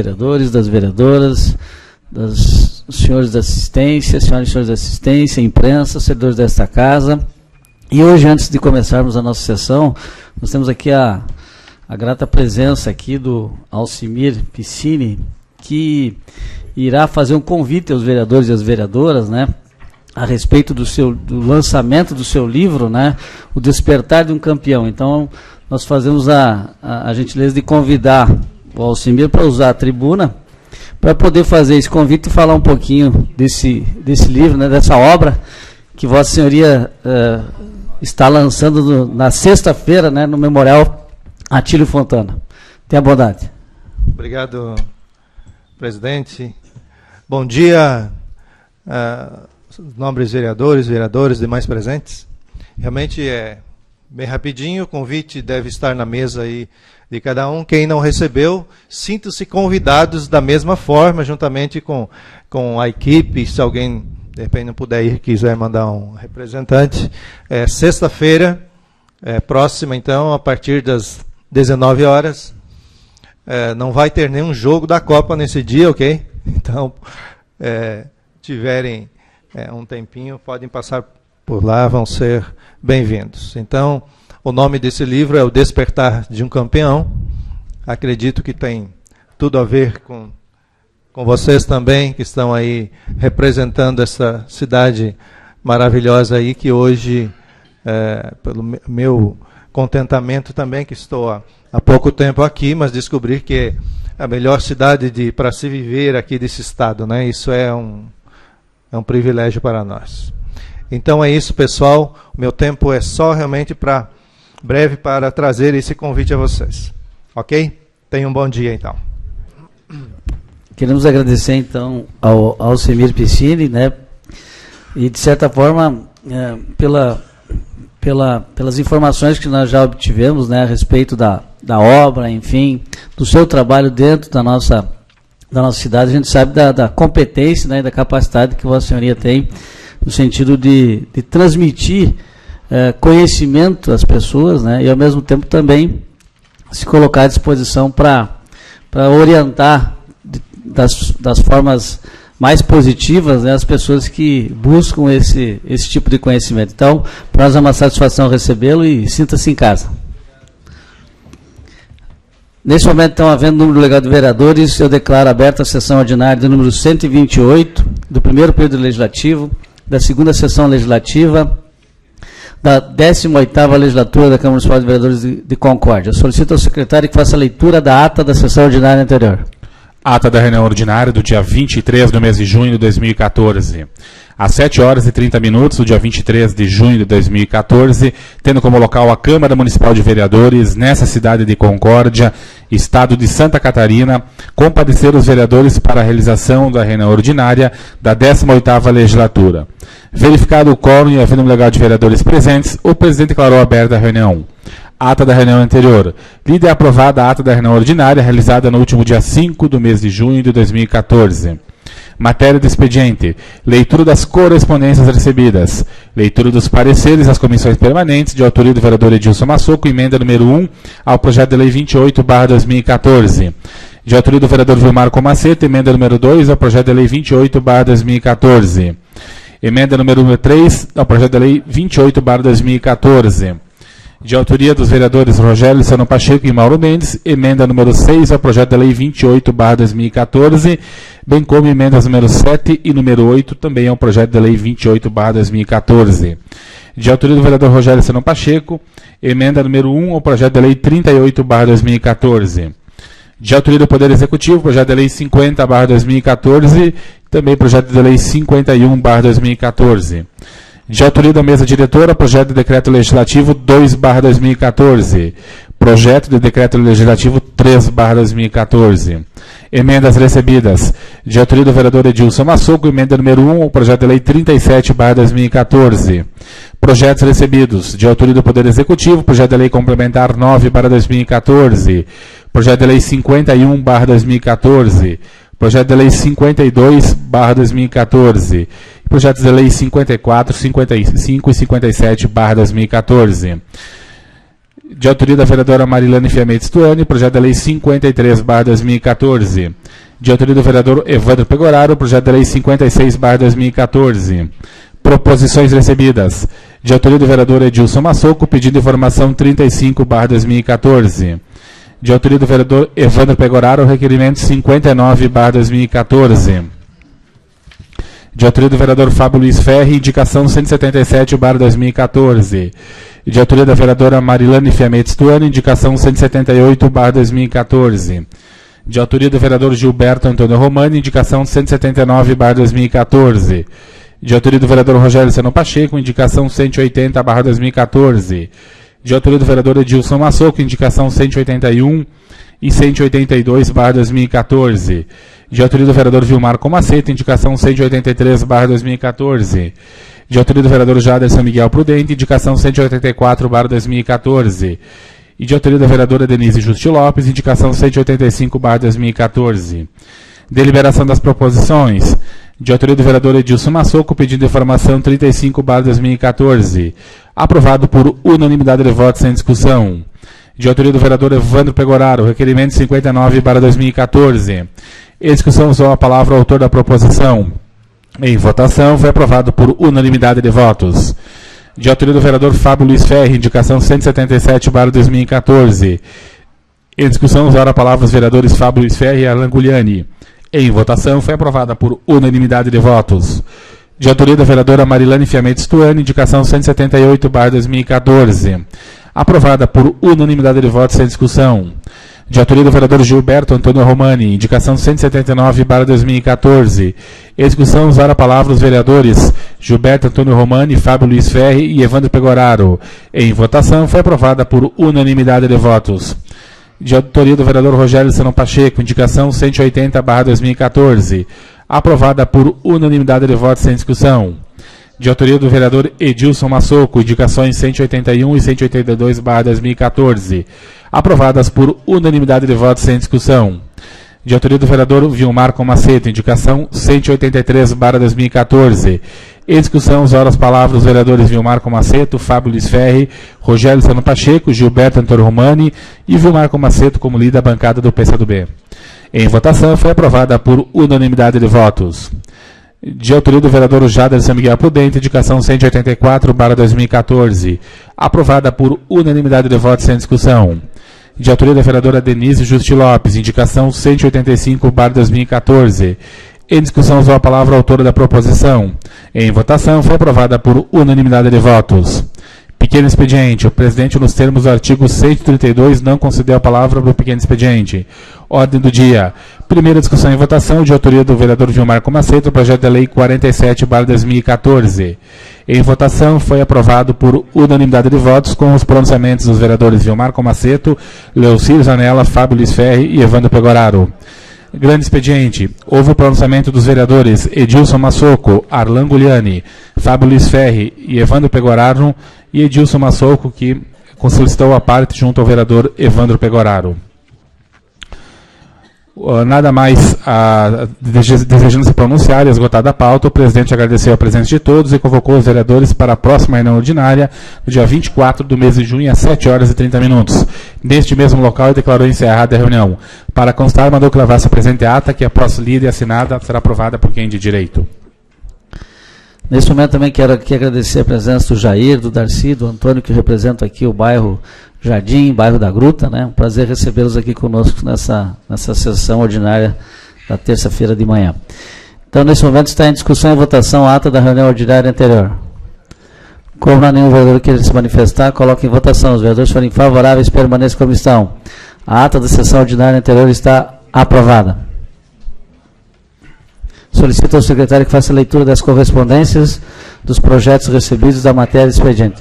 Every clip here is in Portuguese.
vereadores, das vereadoras, dos senhores da assistência, senhoras e senhores da assistência, imprensa, servidores desta casa. E hoje, antes de começarmos a nossa sessão, nós temos aqui a grata presença aqui do Alcimir Piscini, que irá fazer um convite aos vereadores e às vereadoras, né, a respeito do lançamento do seu livro, né, O Despertar de um Campeão. Então, nós fazemos a gentileza de convidar o Alcimir para usar a tribuna, para poder fazer esse convite e falar um pouquinho desse livro, né, dessa obra que Vossa Senhoria está lançando na sexta-feira, né, no Memorial Atílio Fontana. Tenha bondade. Obrigado, presidente. Bom dia, nobres vereadores, demais presentes. Realmente é bem rapidinho, o convite deve estar na mesa aí de cada um. Quem não recebeu, sintam-se convidados da mesma forma, juntamente com a equipe. Se alguém, de repente, não puder ir, quiser mandar um representante. Sexta-feira, próxima, então, a partir das 19 horas. Não vai ter nenhum jogo da Copa nesse dia, ok? Então, tiverem um tempinho, podem passar por lá, vão ser bem-vindos. Então, o nome desse livro é O Despertar de um Campeão. Acredito que tem tudo a ver com vocês também, que estão aí representando essa cidade maravilhosa aí, que hoje, pelo meu contentamento também, que estou há pouco tempo aqui, mas descobri que é a melhor cidade para se viver aqui desse estado, né? Isso é um privilégio para nós. Então é isso, pessoal. O meu tempo é só realmente breve para trazer esse convite a vocês. Ok? Tenham um bom dia, então. Queremos agradecer, então, ao Alcimir Piscini, né? E, de certa forma, pelas informações que nós já obtivemos, né, a respeito da obra, enfim, do seu trabalho dentro da nossa cidade, a gente sabe da competência, né, e da capacidade que Vossa Senhoria tem no sentido de transmitir conhecimento às pessoas, né, e ao mesmo tempo também se colocar à disposição para orientar das formas mais positivas, né, as pessoas que buscam esse tipo de conhecimento. Então, para nós é uma satisfação recebê-lo e sinta-se em casa. Nesse momento, então, havendo número legal de vereadores, eu declaro aberta a sessão ordinária do número 128, do primeiro período legislativo, da segunda sessão legislativa, da 18ª legislatura da Câmara Municipal de Vereadores de Concórdia. Eu solicito ao secretário que faça a leitura da ata da sessão ordinária anterior. Ata da reunião ordinária do dia 23 do mês de junho de 2014. Às 7h30 do dia 23 de junho de 2014, tendo como local a Câmara Municipal de Vereadores, nessa cidade de Concórdia, estado de Santa Catarina, comparecer os vereadores para a realização da reunião ordinária da 18ª legislatura. Verificado o quórum e havendo legal de vereadores presentes, o presidente declarou aberta a reunião. Ata da reunião anterior. Lida e aprovada a ata da reunião ordinária realizada no último dia 5 do mês de junho de 2014. Matéria do expediente. Leitura das correspondências recebidas. Leitura dos pareceres às comissões permanentes, de autoria do vereador Edilson Massoco, emenda número 1 ao projeto de lei 28/2014. De autoria do vereador Vilmar Comaceta, emenda número 2 ao projeto de lei 28/2014. Emenda número 3 ao projeto de lei 28/2014. De autoria dos vereadores Rogério Luciano Pacheco e Mauro Mendes, emenda número 6 ao projeto da lei 28/2014, bem como emendas número 7 e número 8, também ao projeto da lei 28/2014. De autoria do vereador Rogério Luciano Pacheco, emenda número 1 ao projeto da lei 38/2014. De autoria do Poder Executivo, projeto da lei 50/2014, também projeto da lei 51/2014. De autoria da mesa diretora, projeto de decreto legislativo 2/2014. Projeto de decreto legislativo 3/2014. Emendas recebidas. De autoria do vereador Edilson Massoco, emenda número 1 ao projeto de lei 37/2014. Projetos recebidos. De autoria do Poder Executivo, projeto de lei complementar 9/2014. Projeto de lei 51/2014. Projeto de lei 52/2014. Projetos de lei 54, 55 e 57/2014. De autoria da vereadora Marilane Fiamete Stuani, projeto de lei 53/2014. De autoria do vereador Evandro Pegoraro, projeto de lei 56/2014. Proposições recebidas. De autoria do vereador Edilson Massoco, pedido de informação 35/2014. De autoria do vereador Evandro Pegoraro, requerimento 59/2014. De autoria do vereador Fábio Luiz Ferri, indicação 177/2014. De autoria da vereadora Marilane Fiametti Stuani, indicação 178/2014. De autoria do vereador Gilberto Antônio Romani, indicação 179/2014. De autoria do vereador Rogério Seno Pacheco, indicação 180/2014. De autoria do vereador Edilson Massoco, indicação 181 e 182/2014. De autoria do vereador Vilmar Comaceto, indicação 183/2014. De autoria do vereador Jaderson Miguel Prudente, indicação 184/2014. E de autoria da vereadora Denise Justi Lopes, indicação 185/2014. Deliberação das proposições. De autoria do vereador Edilson Massoco, pedindo informação 35/2014. Aprovado por unanimidade de votos sem discussão. De autoria do vereador Evandro Pegoraro, requerimento 59/2014. Em discussão, usou a palavra o autor da proposição. Em votação, foi aprovado por unanimidade de votos. De autoria do vereador Fábio Luiz Ferri, indicação 177/2014. Em discussão, usaram a palavra os vereadores Fábio Luiz Ferri e Arlan Gugliani. Em votação, foi aprovada por unanimidade de votos. De autoria da vereadora Marilane Fiametti Stuani, indicação 178/2014. Aprovada por unanimidade de votos sem discussão. De autoria do vereador Gilberto Antônio Romani, indicação 179/2014. Em discussão, usaram a palavra os vereadores Gilberto Antônio Romani, Fábio Luiz Ferri e Evandro Pegoraro. Em votação, foi aprovada por unanimidade de votos. De autoria do vereador Rogério Seno Pacheco, indicação 180/2014. Aprovada por unanimidade de votos sem discussão. De autoria do vereador Edilson Massoco, indicações 181 e 182/2014. Aprovadas por unanimidade de votos sem discussão. De autoria do vereador Vilmar Comaceto, indicação 183/2014. Em discussão, usaram as palavras os vereadores Vilmar Comaceto, Fábio Luiz Ferri, Rogério Seno Pacheco, Gilberto Antônio Romani e Vilmar Comaceto como líder da bancada do PCdoB. Em votação, foi aprovada por unanimidade de votos. De autoria do vereador Jaderson Miguel Prudente, indicação 184/2014. Aprovada por unanimidade de votos sem discussão. De autoria da vereadora Denise Justi Lopes, indicação 185/2014. Em discussão, usou a palavra a autora da proposição. Em votação, foi aprovada por unanimidade de votos. Pequeno expediente. O presidente, nos termos do artigo 132, não concedeu a palavra para o pequeno expediente. Ordem do dia. Primeira discussão e votação de autoria do vereador Vilmar Comaceto, projeto de lei 47/2014. Em votação, foi aprovado por unanimidade de votos, com os pronunciamentos dos vereadores Vilmar Comaceto, Leocir Zanella, Fábio Luiz Ferri e Evandro Pegoraro. Grande expediente. Houve o pronunciamento dos vereadores Edilson Massoco, Arlan Gugliani, Fábio Luiz Ferri e Evandro Pegoraro, e Edilson Massoco, que solicitou a parte junto ao vereador Evandro Pegoraro. Nada mais desejando se pronunciar e esgotada a pauta, o presidente agradeceu a presença de todos e convocou os vereadores para a próxima reunião ordinária, no dia 24 do mês de junho, às 7h30. Neste mesmo local, e declarou encerrada a reunião. Para constar, mandou que levasse a presente ata, que após lida e assinada, será aprovada por quem de direito. Nesse momento também quero aqui agradecer a presença do Jair, do Darcy, do Antônio, que representam aqui o bairro Jardim, bairro da Gruta, né? Um prazer recebê-los aqui conosco nessa sessão ordinária da terça-feira de manhã. Então, nesse momento está em discussão e votação a ata da reunião ordinária anterior. Como não há nenhum vereador que queira se manifestar, coloque em votação. Os vereadores forem favoráveis, permaneçam como estão. A ata da sessão ordinária anterior está aprovada. Solicito ao secretário que faça a leitura das correspondências dos projetos recebidos da matéria expediente.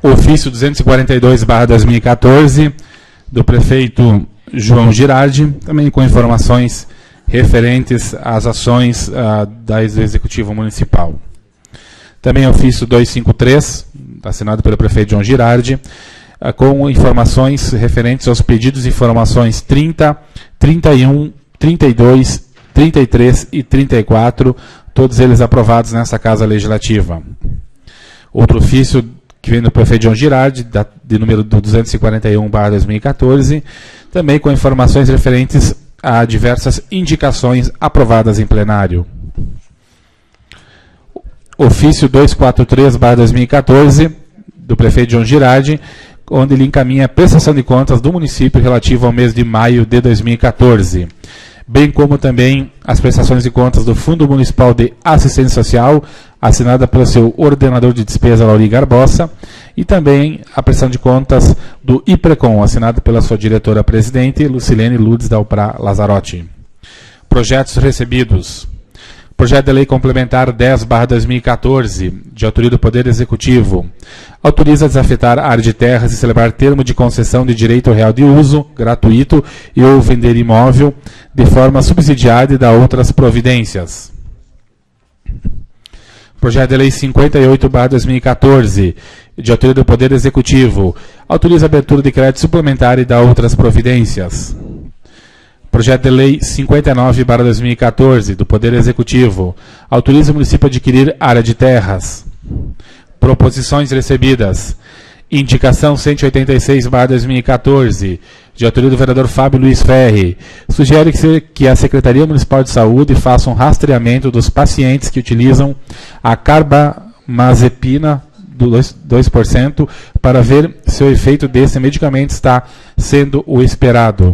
Ofício 242/2014, do prefeito João Girardi, também com informações referentes às ações do Executivo Municipal. Também ofício 253, assinado pelo prefeito João Girardi, com informações referentes aos pedidos de informações 30, 31, 32, 33 e 34, todos eles aprovados nessa Casa Legislativa. Outro ofício que vem do prefeito João Girardi, de número 241/2014, também com informações referentes a diversas indicações aprovadas em plenário. Ofício 243/2014, do prefeito João Girardi, onde ele encaminha a prestação de contas do município relativo ao mês de maio de 2014, bem como também as prestações de contas do Fundo Municipal de Assistência Social, assinada pelo seu ordenador de despesa, Lauri Garbosa, e também a prestação de contas do IPRECOM, assinada pela sua diretora-presidente, Lucilene Lourdes Dalprá Lazzarotti. Projetos recebidos. Projeto de Lei Complementar 10/2014, de autoria do Poder Executivo, autoriza a desafetar a área de terras e celebrar termo de concessão de direito real de uso, gratuito, e ou vender imóvel, de forma subsidiada e dá outras providências. Projeto de Lei 58/2014, de autoria do Poder Executivo, autoriza a abertura de crédito suplementar e dá outras providências. Projeto de Lei 59/2014, do Poder Executivo, autoriza o município a adquirir área de terras. Proposições recebidas. Indicação 186/2014, de autoria do vereador Fábio Luiz Ferri, sugere que a Secretaria Municipal de Saúde faça um rastreamento dos pacientes que utilizam a carbamazepina do 2% para ver se o efeito desse medicamento está sendo o esperado.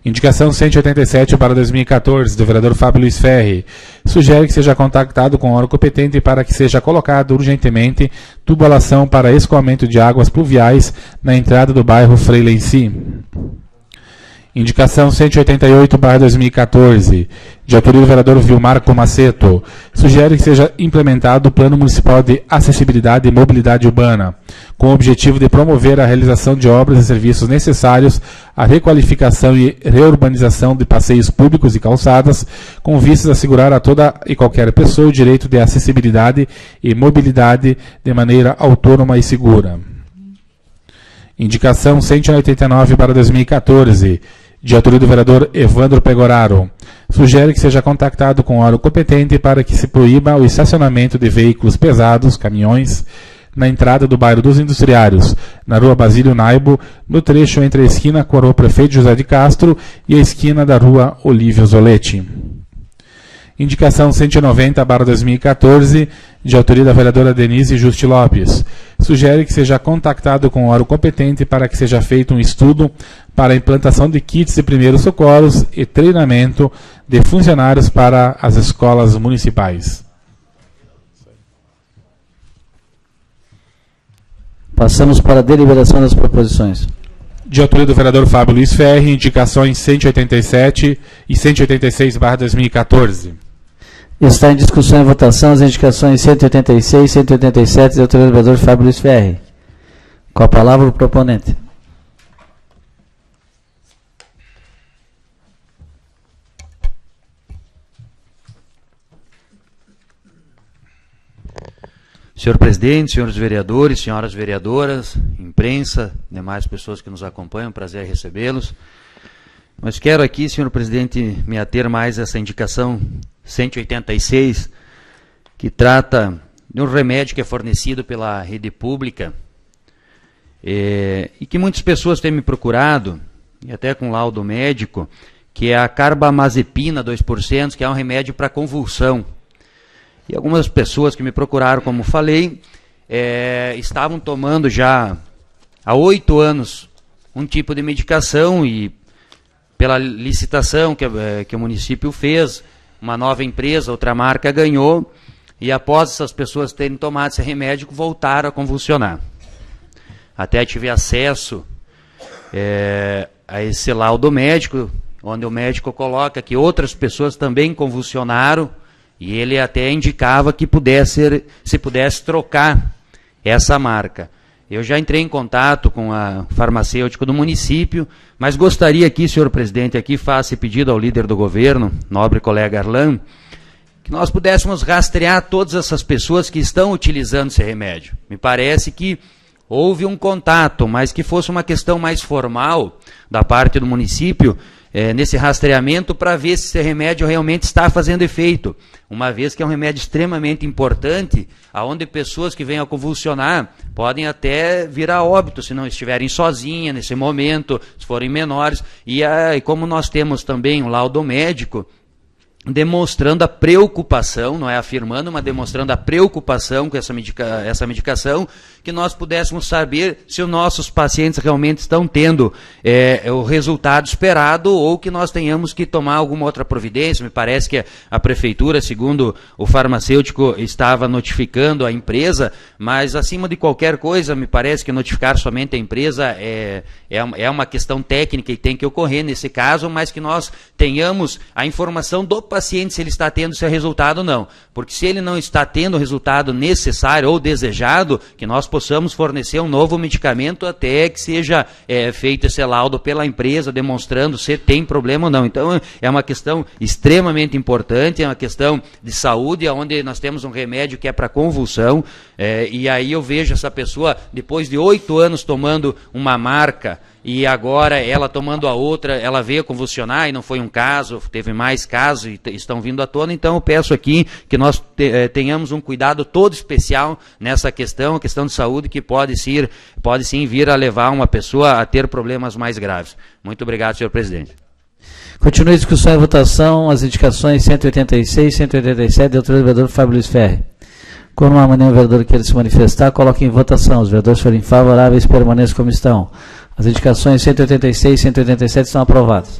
Indicação 187/2014, do vereador Fábio Luiz Ferri, sugere que seja contactado com o órgão competente para que seja colocado urgentemente tubulação para escoamento de águas pluviais na entrada do bairro Freilenci. Indicação 188/2014, de autoria do vereador Vilmar Comaceto, sugere que seja implementado o Plano Municipal de Acessibilidade e Mobilidade Urbana, com o objetivo de promover a realização de obras e serviços necessários à requalificação e reurbanização de passeios públicos e calçadas, com vistas a assegurar a toda e qualquer pessoa o direito de acessibilidade e mobilidade de maneira autônoma e segura. Indicação 189/2014, de autoria do vereador Evandro Pegoraro, sugere que seja contactado com o órgão competente para que se proíba o estacionamento de veículos pesados, caminhões, na entrada do bairro dos Industriários, na rua Basílio Naibo, no trecho entre a esquina com a rua Prefeito José de Castro e a esquina da rua Olívio Zoletti. Indicação 190/2014, de autoria da vereadora Denise Justi Lopes, sugere que seja contactado com o órgão competente para que seja feito um estudo para a implantação de kits de primeiros socorros e treinamento de funcionários para as escolas municipais. Passamos para a deliberação das proposições. De autoria do vereador Fábio Luiz Ferri, indicações 187 e 186/2014. Está em discussão e votação as indicações 186 e 187 de autoria do vereador Fábio Luiz Ferri. Com a palavra o proponente. Senhor presidente, senhores vereadores, senhoras vereadoras, imprensa, demais pessoas que nos acompanham, prazer em recebê-los. Mas quero aqui, senhor presidente, me ater mais a essa indicação 186, que trata de um remédio que é fornecido pela rede pública e que muitas pessoas têm me procurado, e até com laudo médico, que é a carbamazepina 2%, que é um remédio para convulsão. E algumas pessoas que me procuraram, como falei, estavam tomando já há 8 anos um tipo de medicação e pela licitação que o município fez, uma nova empresa, outra marca ganhou, e após essas pessoas terem tomado esse remédio, voltaram a convulsionar. Até tive acesso a esse laudo médico, onde o médico coloca que outras pessoas também convulsionaram, e ele até indicava que se pudesse trocar essa marca. Eu já entrei em contato com a farmacêutica do município, mas gostaria aqui, senhor presidente, aqui faça pedido ao líder do governo, nobre colega Arlan, que nós pudéssemos rastrear todas essas pessoas que estão utilizando esse remédio. Me parece que houve um contato, mas que fosse uma questão mais formal da parte do município, nesse rastreamento para ver se esse remédio realmente está fazendo efeito, uma vez que é um remédio extremamente importante, onde pessoas que venham a convulsionar podem até vir a óbito se não estiverem sozinhas nesse momento, se forem menores, e como nós temos também um laudo médico demonstrando a preocupação, não é afirmando, mas demonstrando a preocupação com essa medicação, que nós pudéssemos saber se os nossos pacientes realmente estão tendo o resultado esperado ou que nós tenhamos que tomar alguma outra providência. Me parece que a prefeitura, segundo o farmacêutico, estava notificando a empresa, mas acima de qualquer coisa, me parece que notificar somente a empresa é uma questão técnica e tem que ocorrer nesse caso, mas que nós tenhamos a informação do paciente se ele está tendo esse resultado ou não. Porque se ele não está tendo o resultado necessário ou desejado, que nós possamos fornecer um novo medicamento até que seja feito esse laudo pela empresa, demonstrando se tem problema ou não. Então, é uma questão extremamente importante, é uma questão de saúde, onde nós temos um remédio que é para convulsão, e aí eu vejo essa pessoa, depois de 8 anos tomando uma marca, e agora ela tomando a outra, ela veio convulsionar e não foi um caso, teve mais casos e estão vindo à tona. Então eu peço aqui que nós tenhamos um cuidado todo especial nessa questão, a questão de saúde, que pode sim vir a levar uma pessoa a ter problemas mais graves. Muito obrigado, senhor presidente. Continua a discussão e votação, as indicações 186 e 187 do vereador Fábio Luiz Ferri. Quando uma maneira o vereador queira se manifestar, coloque em votação. Os vereadores forem favoráveis, permaneçam como estão. As indicações 186 e 187 estão aprovadas.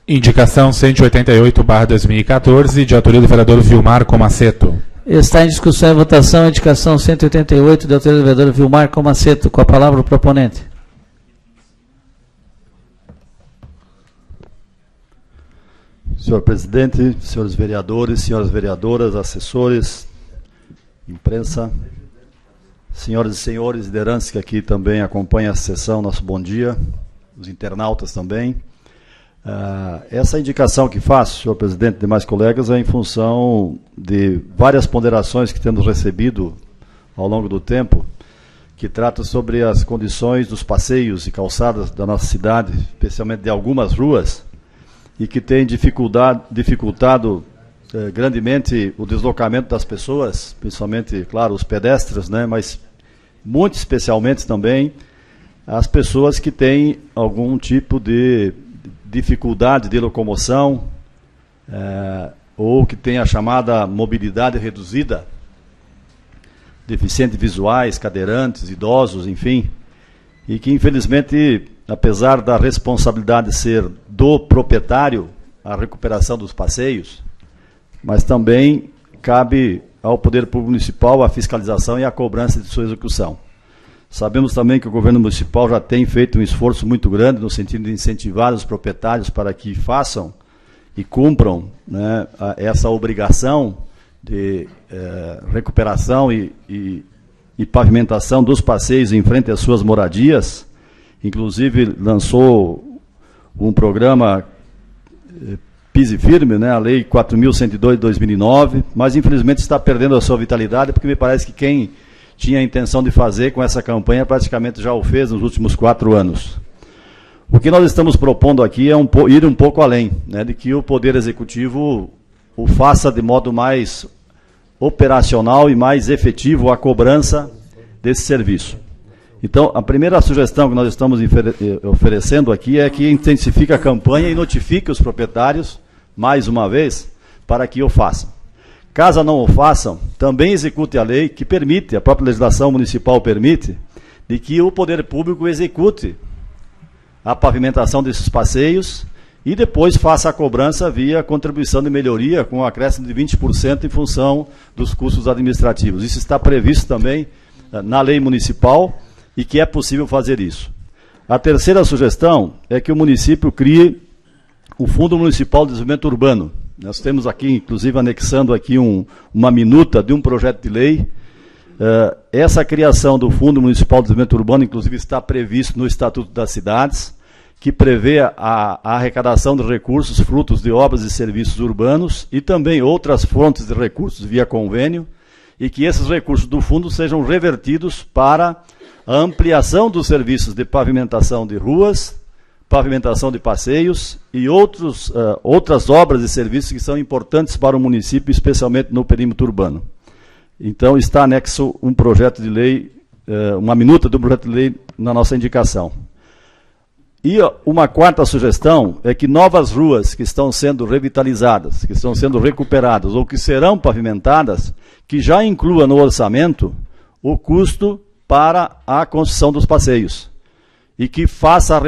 Indicação 188/2014, de autoria do vereador Vilmar Comaceto. Está em discussão e votação a indicação 188 de autoria do vereador Vilmar Comaceto. Com a palavra o proponente. Senhor presidente, senhores vereadores, senhoras vereadoras, assessores, imprensa, senhoras e senhores, lideranças que aqui também acompanham a sessão, nosso bom dia, os internautas também. Essa indicação que faço, senhor presidente e demais colegas, é em função de várias ponderações que temos recebido ao longo do tempo, que tratam sobre as condições dos passeios e calçadas da nossa cidade, especialmente de algumas ruas, e que tem dificultado grandemente o deslocamento das pessoas, principalmente, claro, os pedestres, né, mas muito especialmente também as pessoas que têm algum tipo de dificuldade de locomoção ou que têm a chamada mobilidade reduzida, deficientes visuais, cadeirantes, idosos, enfim, e que infelizmente, apesar da responsabilidade ser do proprietário a recuperação dos passeios, mas também cabe ao Poder Público Municipal a fiscalização e a cobrança de sua execução. Sabemos também que o governo municipal já tem feito um esforço muito grande no sentido de incentivar os proprietários para que façam e cumpram, né, essa obrigação de recuperação e pavimentação dos passeios em frente às suas moradias. Inclusive lançou um programa Pise Firme, né, a Lei 4.102 de 2009, mas infelizmente está perdendo a sua vitalidade, porque me parece que quem tinha a intenção de fazer com essa campanha praticamente já o fez nos últimos 4 anos. O que nós estamos propondo aqui é ir um pouco além, né, de que o Poder Executivo o faça de modo mais operacional e mais efetivo a cobrança desse serviço. Então, a primeira sugestão que nós estamos oferecendo aqui é que intensifique a campanha e notifique os proprietários, mais uma vez, para que o façam. Caso não o façam, também execute a lei que permite, a própria legislação municipal permite, de que o poder público execute a pavimentação desses passeios e depois faça a cobrança via contribuição de melhoria com um acréscimo de 20% em função dos custos administrativos. Isso está previsto também na lei municipal e que é possível fazer isso. A terceira sugestão é que o município crie o Fundo Municipal de Desenvolvimento Urbano. Nós temos aqui, inclusive, anexando aqui uma minuta de um projeto de lei. Essa criação do Fundo Municipal de Desenvolvimento Urbano, inclusive, está previsto no Estatuto das Cidades, que prevê a arrecadação de recursos frutos de obras e serviços urbanos e também outras fontes de recursos via convênio, e que esses recursos do fundo sejam revertidos para a ampliação dos serviços de pavimentação de ruas, pavimentação de passeios e outras obras e serviços que são importantes para o município, especialmente no perímetro urbano. Então, está anexo um projeto de lei, uma minuta do projeto de lei na nossa indicação. E uma quarta sugestão é que novas ruas que estão sendo revitalizadas, que estão sendo recuperadas ou que serão pavimentadas, que já inclua no orçamento o custo para a construção dos passeios e que faça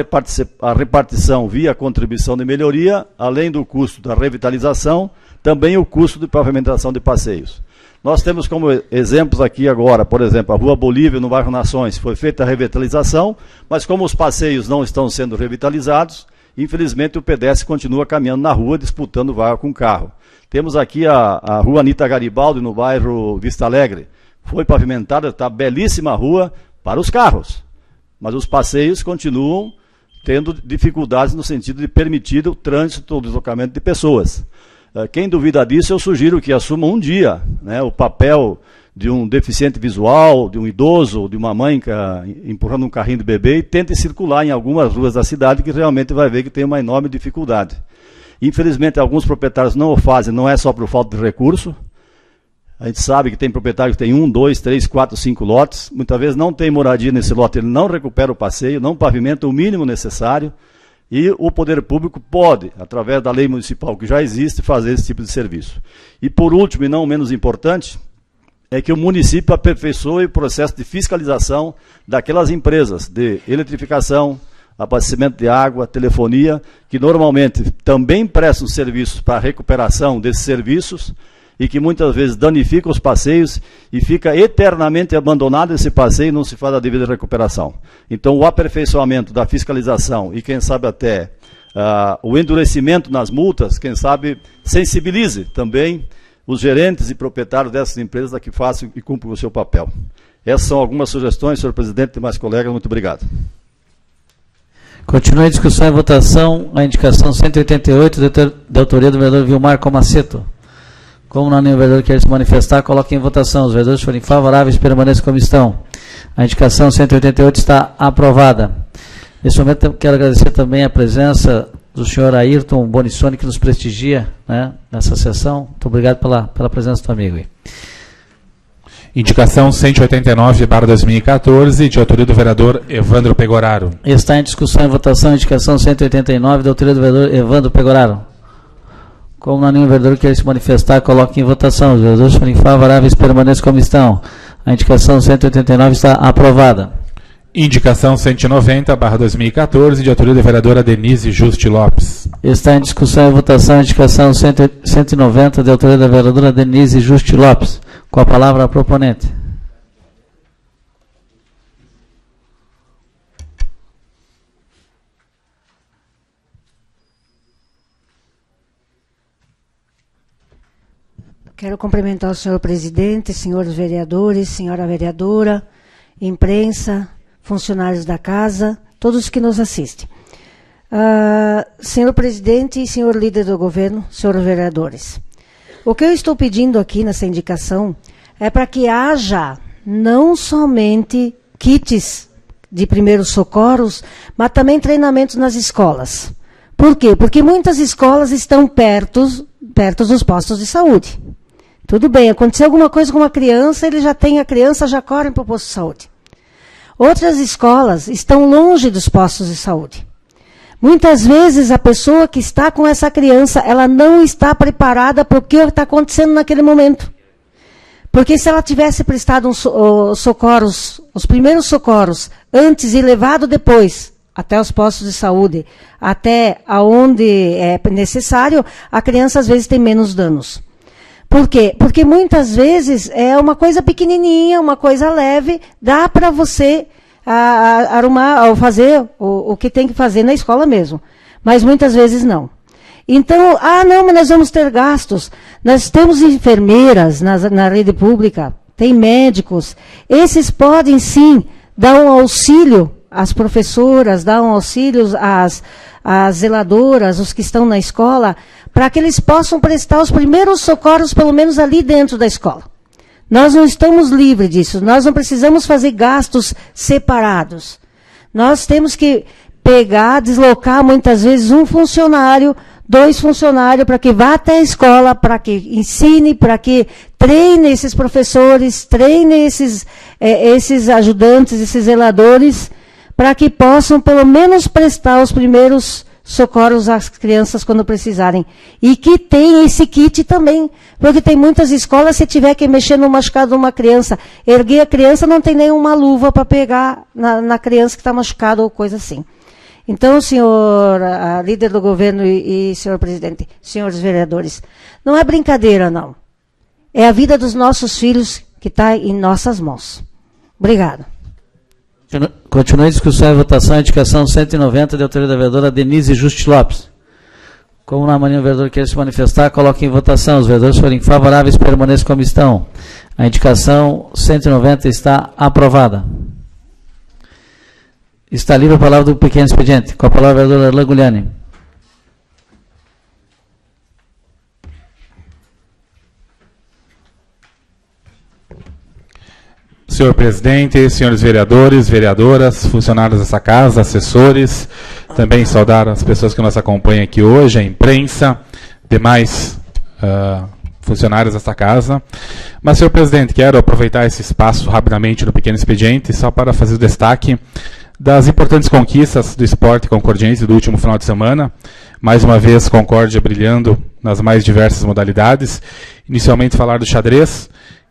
a repartição via contribuição de melhoria, além do custo da revitalização, também o custo de pavimentação de passeios. Nós temos como exemplos aqui agora, por exemplo, a Rua Bolívia, no bairro Nações, foi feita a revitalização, mas como os passeios não estão sendo revitalizados, infelizmente o pedestre continua caminhando na rua, disputando vaga com o carro. Temos aqui a Rua Anita Garibaldi, no bairro Vista Alegre. Foi pavimentada, está belíssima rua para os carros, mas os passeios continuam tendo dificuldades no sentido de permitir o trânsito, o deslocamento de pessoas. Quem duvida disso, eu sugiro que assuma um dia, né, o papel de um deficiente visual, de um idoso, de uma mãe empurrando um carrinho de bebê e tente circular em algumas ruas da cidade que realmente vai ver que tem uma enorme dificuldade. Infelizmente, alguns proprietários não o fazem, não é só por falta de recurso. A gente sabe que tem proprietário que tem 1, 2, 3, 4, 5 lotes. Muitas vezes não tem moradia nesse lote, ele não recupera o passeio, não pavimenta o mínimo necessário. E o poder público pode, através da lei municipal que já existe, fazer esse tipo de serviço. E por último, e não menos importante, é que o município aperfeiçoe o processo de fiscalização daquelas empresas de eletrificação, abastecimento de água, telefonia, que normalmente também prestam serviços para a recuperação desses serviços e que muitas vezes danificam os passeios e fica eternamente abandonado esse passeio e não se faz a devida recuperação. Então, o aperfeiçoamento da fiscalização e, quem sabe, até o endurecimento nas multas, quem sabe, sensibilize também os gerentes e proprietários dessas empresas a que façam e cumpram o seu papel. Essas são algumas sugestões, senhor presidente e demais colegas. Muito obrigado. Continua a discussão e votação a indicação 188 de autoria do vereador Vilmar Comaceto. Como não há nenhum vereador que queira se manifestar, coloque em votação. Os vereadores forem favoráveis, permaneçam como estão. A indicação 188 está aprovada. Nesse momento, quero agradecer também a presença do senhor Ayrton Bonissoni, que nos prestigia, né, nessa sessão. Muito obrigado pela presença do amigo. Indicação 189/2014, de autoria do vereador Evandro Pegoraro. Está em discussão e votação a indicação 189, de autoria do vereador Evandro Pegoraro. Como não há nenhum vereador que queira se manifestar, coloque em votação. Os vereadores forem favoráveis, permaneçam como estão. A indicação 189 está aprovada. Indicação 190/2014, de autoria da vereadora Denise Juste Lopes. Está em discussão e votação a indicação 190, de autoria da vereadora Denise Juste Lopes. Com a palavra a proponente. Quero cumprimentar o senhor presidente, senhores vereadores, senhora vereadora, imprensa, funcionários da casa, todos que nos assistem. Senhor presidente e senhor líder do governo, senhores vereadores, o que eu estou pedindo aqui nessa indicação é para que haja não somente kits de primeiros socorros, mas também treinamentos nas escolas. Por quê? Porque muitas escolas estão perto dos postos de saúde. Tudo bem, aconteceu alguma coisa com uma criança, a criança já corre para o posto de saúde. Outras escolas estão longe dos postos de saúde. Muitas vezes a pessoa que está com essa criança, ela não está preparada para o que está acontecendo naquele momento. Porque se ela tivesse prestado os primeiros socorros antes e levado depois até os postos de saúde, até aonde é necessário, a criança às vezes tem menos danos. Por quê? Porque muitas vezes é uma coisa pequenininha, uma coisa leve, dá para você arrumar, ou fazer o que tem que fazer na escola mesmo. Mas muitas vezes não. Então, não, mas nós vamos ter gastos. Nós temos enfermeiras na rede pública, tem médicos. Esses podem, sim, dar um auxílio às professoras, dar um auxílio às zeladoras, os que estão na escola, para que eles possam prestar os primeiros socorros, pelo menos ali dentro da escola. Nós não estamos livres disso, nós não precisamos fazer gastos separados. Nós temos que pegar, deslocar muitas vezes um funcionário, 2 funcionários, para que vá até a escola, para que ensine, para que treine esses professores, treine esses ajudantes, esses zeladores, para que possam pelo menos prestar os primeiros socorros às crianças quando precisarem. E que tem esse kit também, porque tem muitas escolas, se tiver que mexer no machucado de uma criança, erguer a criança, não tem nenhuma luva para pegar na criança que está machucada ou coisa assim. Então, senhor a líder do governo e senhor presidente, senhores vereadores, não é brincadeira, não. É a vida dos nossos filhos que está em nossas mãos. Obrigada. Continua a discussão e votação, a indicação 190 de autoria da vereadora Denise Justi Lopes. Como na manhã o vereador quer se manifestar, coloque em votação. Os vereadores forem favoráveis, permaneçam como estão. A indicação 190 está aprovada. Está livre a palavra do pequeno expediente. Com a palavra, a vereadora Erlan Gugliani. Senhor presidente, senhores vereadores, vereadoras, funcionários dessa casa, assessores, também saudar as pessoas que nos acompanham aqui hoje, a imprensa, demais funcionários dessa casa. Mas, senhor presidente, quero aproveitar esse espaço rapidamente no pequeno expediente, só para fazer o destaque das importantes conquistas do esporte concordiense do último final de semana. Mais uma vez, Concórdia brilhando nas mais diversas modalidades. Inicialmente, falar do xadrez,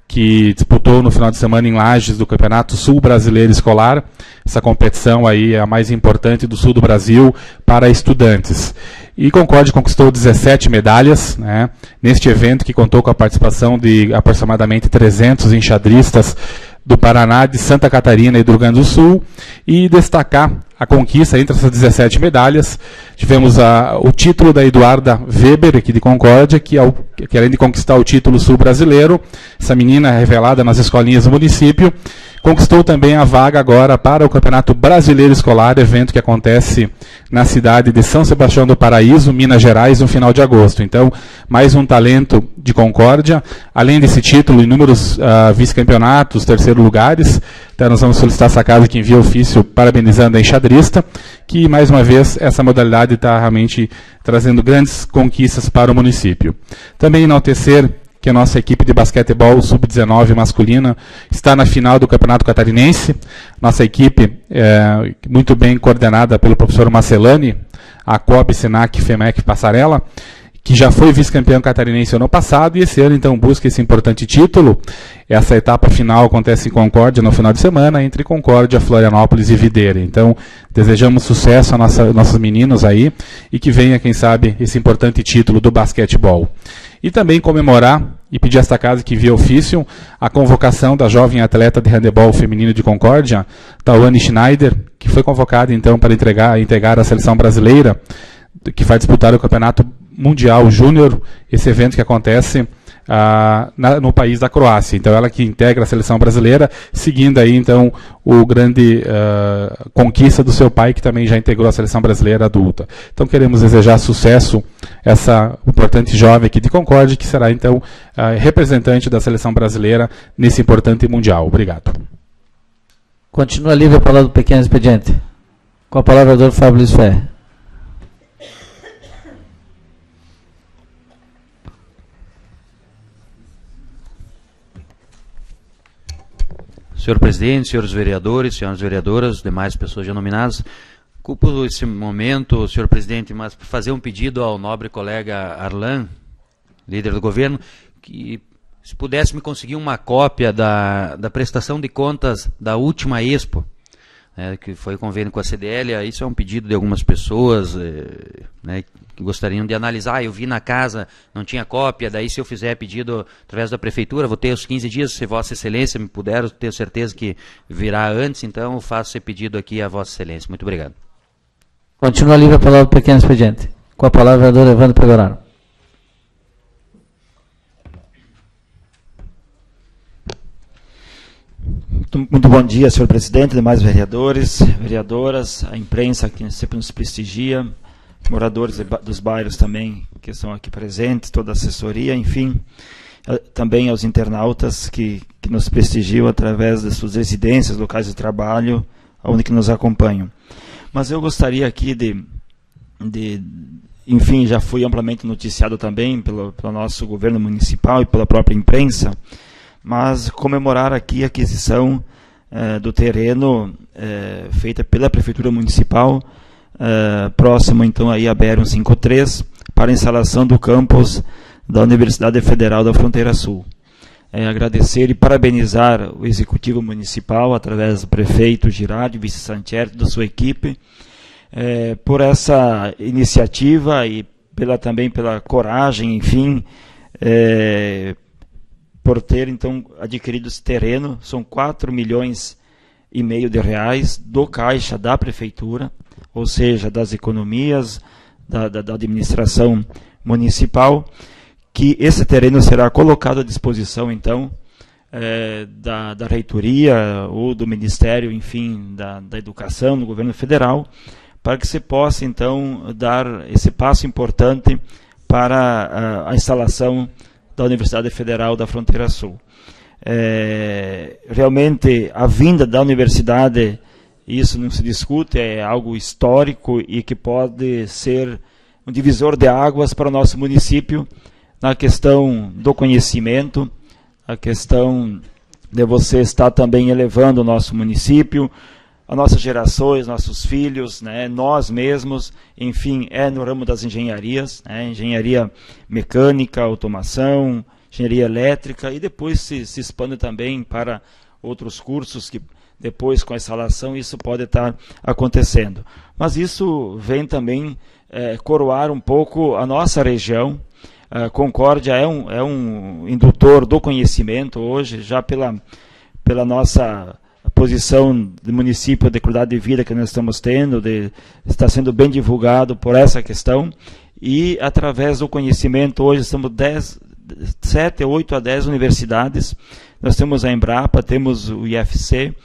que disputou no final de semana em Lages do Campeonato Sul Brasileiro Escolar. Essa competição aí é a mais importante do sul do Brasil para estudantes. E Concórdia conquistou 17 medalhas, né, neste evento que contou com a participação de aproximadamente 300 enxadristas do Paraná, de Santa Catarina e do Rio Grande do Sul, e destacar a conquista entre essas 17 medalhas. Tivemos o título da Eduarda Weber, aqui de Concórdia, que além de conquistar o título sul-brasileiro, essa menina revelada nas escolinhas do município, conquistou também a vaga agora para o Campeonato Brasileiro Escolar, evento que acontece na cidade de São Sebastião do Paraíso, Minas Gerais, no final de agosto. Então, mais um talento de Concórdia. Além desse título, inúmeros vice-campeonatos, terceiros lugares. Então, nós vamos solicitar essa casa que envia ofício parabenizando a enxadrista, que, mais uma vez, essa modalidade está realmente trazendo grandes conquistas para o município. Também enaltecer que a nossa equipe de basquetebol sub-19 masculina está na final do Campeonato Catarinense. Nossa equipe é muito bem coordenada pelo professor Marcelani, a COB, Senac, FEMEC, Passarela, que já foi vice-campeão catarinense ano passado, e esse ano, então, busca esse importante título. Essa etapa final acontece em Concórdia no final de semana, entre Concórdia, Florianópolis e Videira. Então, desejamos sucesso a nossos meninos aí, e que venha, quem sabe, esse importante título do basquetebol. E também comemorar e pedir a esta casa que envie ofício a convocação da jovem atleta de handebol feminino de Concórdia, Tawane Schneider, que foi convocada, então, para integrar a seleção brasileira, que vai disputar o Campeonato Mundial Júnior, esse evento que acontece no país da Croácia. Então, ela que integra a seleção brasileira, seguindo aí, então, o grande conquista do seu pai, que também já integrou a seleção brasileira adulta. Então, queremos desejar sucesso a essa importante jovem aqui de Concórdia, que será, então, representante da seleção brasileira nesse importante mundial. Obrigado. Continua livre a palavra do pequeno expediente. Com a palavra, o vereador Fábio Luiz Ferre. Senhor presidente, senhores vereadores, senhoras vereadoras, demais pessoas já nominadas, ocupo esse momento, senhor presidente, mas para fazer um pedido ao nobre colega Arlan, líder do governo, que se pudesse me conseguir uma cópia da prestação de contas da última Expo, que foi convênio com a CDL. Isso é um pedido de algumas pessoas que gostariam de analisar. Eu vi na casa, não tinha cópia, daí se eu fizer pedido através da prefeitura, vou ter os 15 dias, se Vossa Excelência me puder, eu tenho certeza que virá antes, então eu faço esse pedido aqui a Vossa Excelência. Muito obrigado. Continua livre a palavra do pequeno expediente. Com a palavra, o vereador Evandro Pegoraro. Muito bom dia, senhor presidente, demais vereadores, vereadoras, a imprensa que sempre nos prestigia, moradores dos bairros também que estão aqui presentes, toda a assessoria, enfim, também aos internautas que nos prestigiam através das suas residências, locais de trabalho, onde que nos acompanham. Mas eu gostaria aqui enfim, já foi amplamente noticiado também pelo nosso governo municipal e pela própria imprensa, mas comemorar aqui a aquisição do terreno feita pela Prefeitura Municipal, próximo então aí a BR-153, para a instalação do campus da Universidade Federal da Fronteira Sul. Agradecer e parabenizar o Executivo Municipal, através do Prefeito Girardi, Vice Santiago, da sua equipe, por essa iniciativa e também pela coragem, enfim, por ter então adquirido esse terreno. São 4,5 milhões de reais do caixa da Prefeitura, ou seja, das economias da administração municipal, que esse terreno será colocado à disposição, então, da reitoria ou do Ministério, enfim, da Educação, do Governo Federal, para que se possa, então, dar esse passo importante para a instalação da Universidade Federal da Fronteira Sul. Realmente, a vinda da universidade, isso não se discute, é algo histórico e que pode ser um divisor de águas para o nosso município, na questão do conhecimento, a questão de você estar também elevando o nosso município, as nossas gerações, nossos filhos, né, nós mesmos, enfim, no ramo das engenharias, engenharia mecânica, automação, engenharia elétrica, e depois se expande também para outros cursos que depois, com a instalação, isso pode estar acontecendo. Mas isso vem também coroar um pouco a nossa região. Concórdia é um indutor do conhecimento hoje, já pela nossa posição do município de qualidade de vida que nós estamos tendo, está sendo bem divulgado por essa questão, e através do conhecimento hoje estamos 8 a 10 universidades. Nós temos a Embrapa, temos o IFC,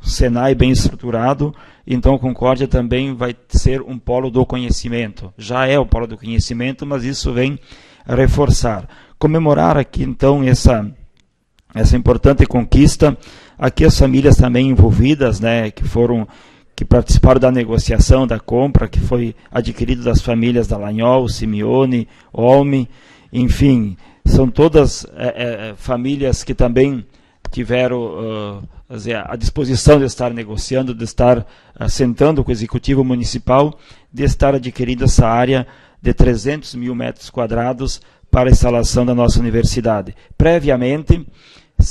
o Senai bem estruturado, então Concórdia também vai ser um polo do conhecimento. Já é o polo do conhecimento, mas isso vem a reforçar. Comemorar aqui então essa importante conquista, aqui as famílias também envolvidas, né, que participaram da negociação da compra, que foi adquirido das famílias da Lanhol, Simeone, Olme, enfim, são todas famílias que também tiveram a disposição de estar negociando, de estar sentando com o Executivo Municipal, de estar adquirindo essa área de 300 mil metros quadrados para a instalação da nossa universidade. Previamente,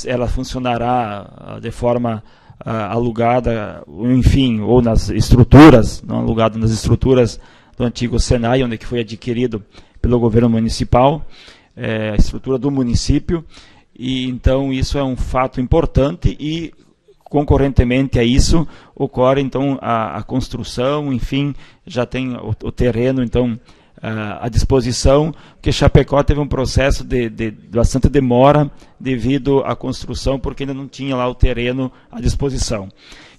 ela funcionará de forma alugada, enfim, ou nas estruturas, não alugada, nas estruturas do antigo Senai, onde que foi adquirido pelo governo municipal, a estrutura do município, e então isso é um fato importante e, concorrentemente a isso, ocorre então a construção, enfim, já tem o terreno, então, à disposição, porque Chapecó teve um processo de bastante demora devido à construção, porque ainda não tinha lá o terreno à disposição.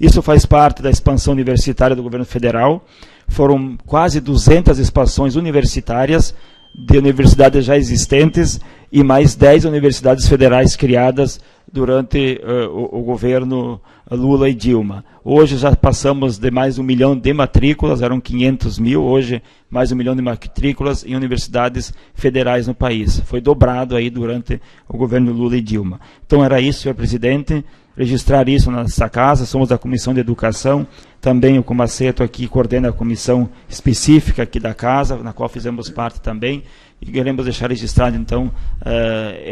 Isso faz parte da expansão universitária do governo federal. Foram quase 200 expansões universitárias de universidades já existentes e mais 10 universidades federais criadas durante o governo Lula e Dilma. Hoje já passamos de mais de 1 milhão de matrículas, eram 500 mil, hoje mais de 1 milhão de matrículas em universidades federais no país. Foi dobrado aí durante o governo Lula e Dilma. Então era isso, senhor presidente, registrar isso nessa casa. Somos da Comissão de Educação, também o Comaceto aqui coordena a comissão específica aqui da casa, na qual fizemos parte também, e queremos deixar registrado então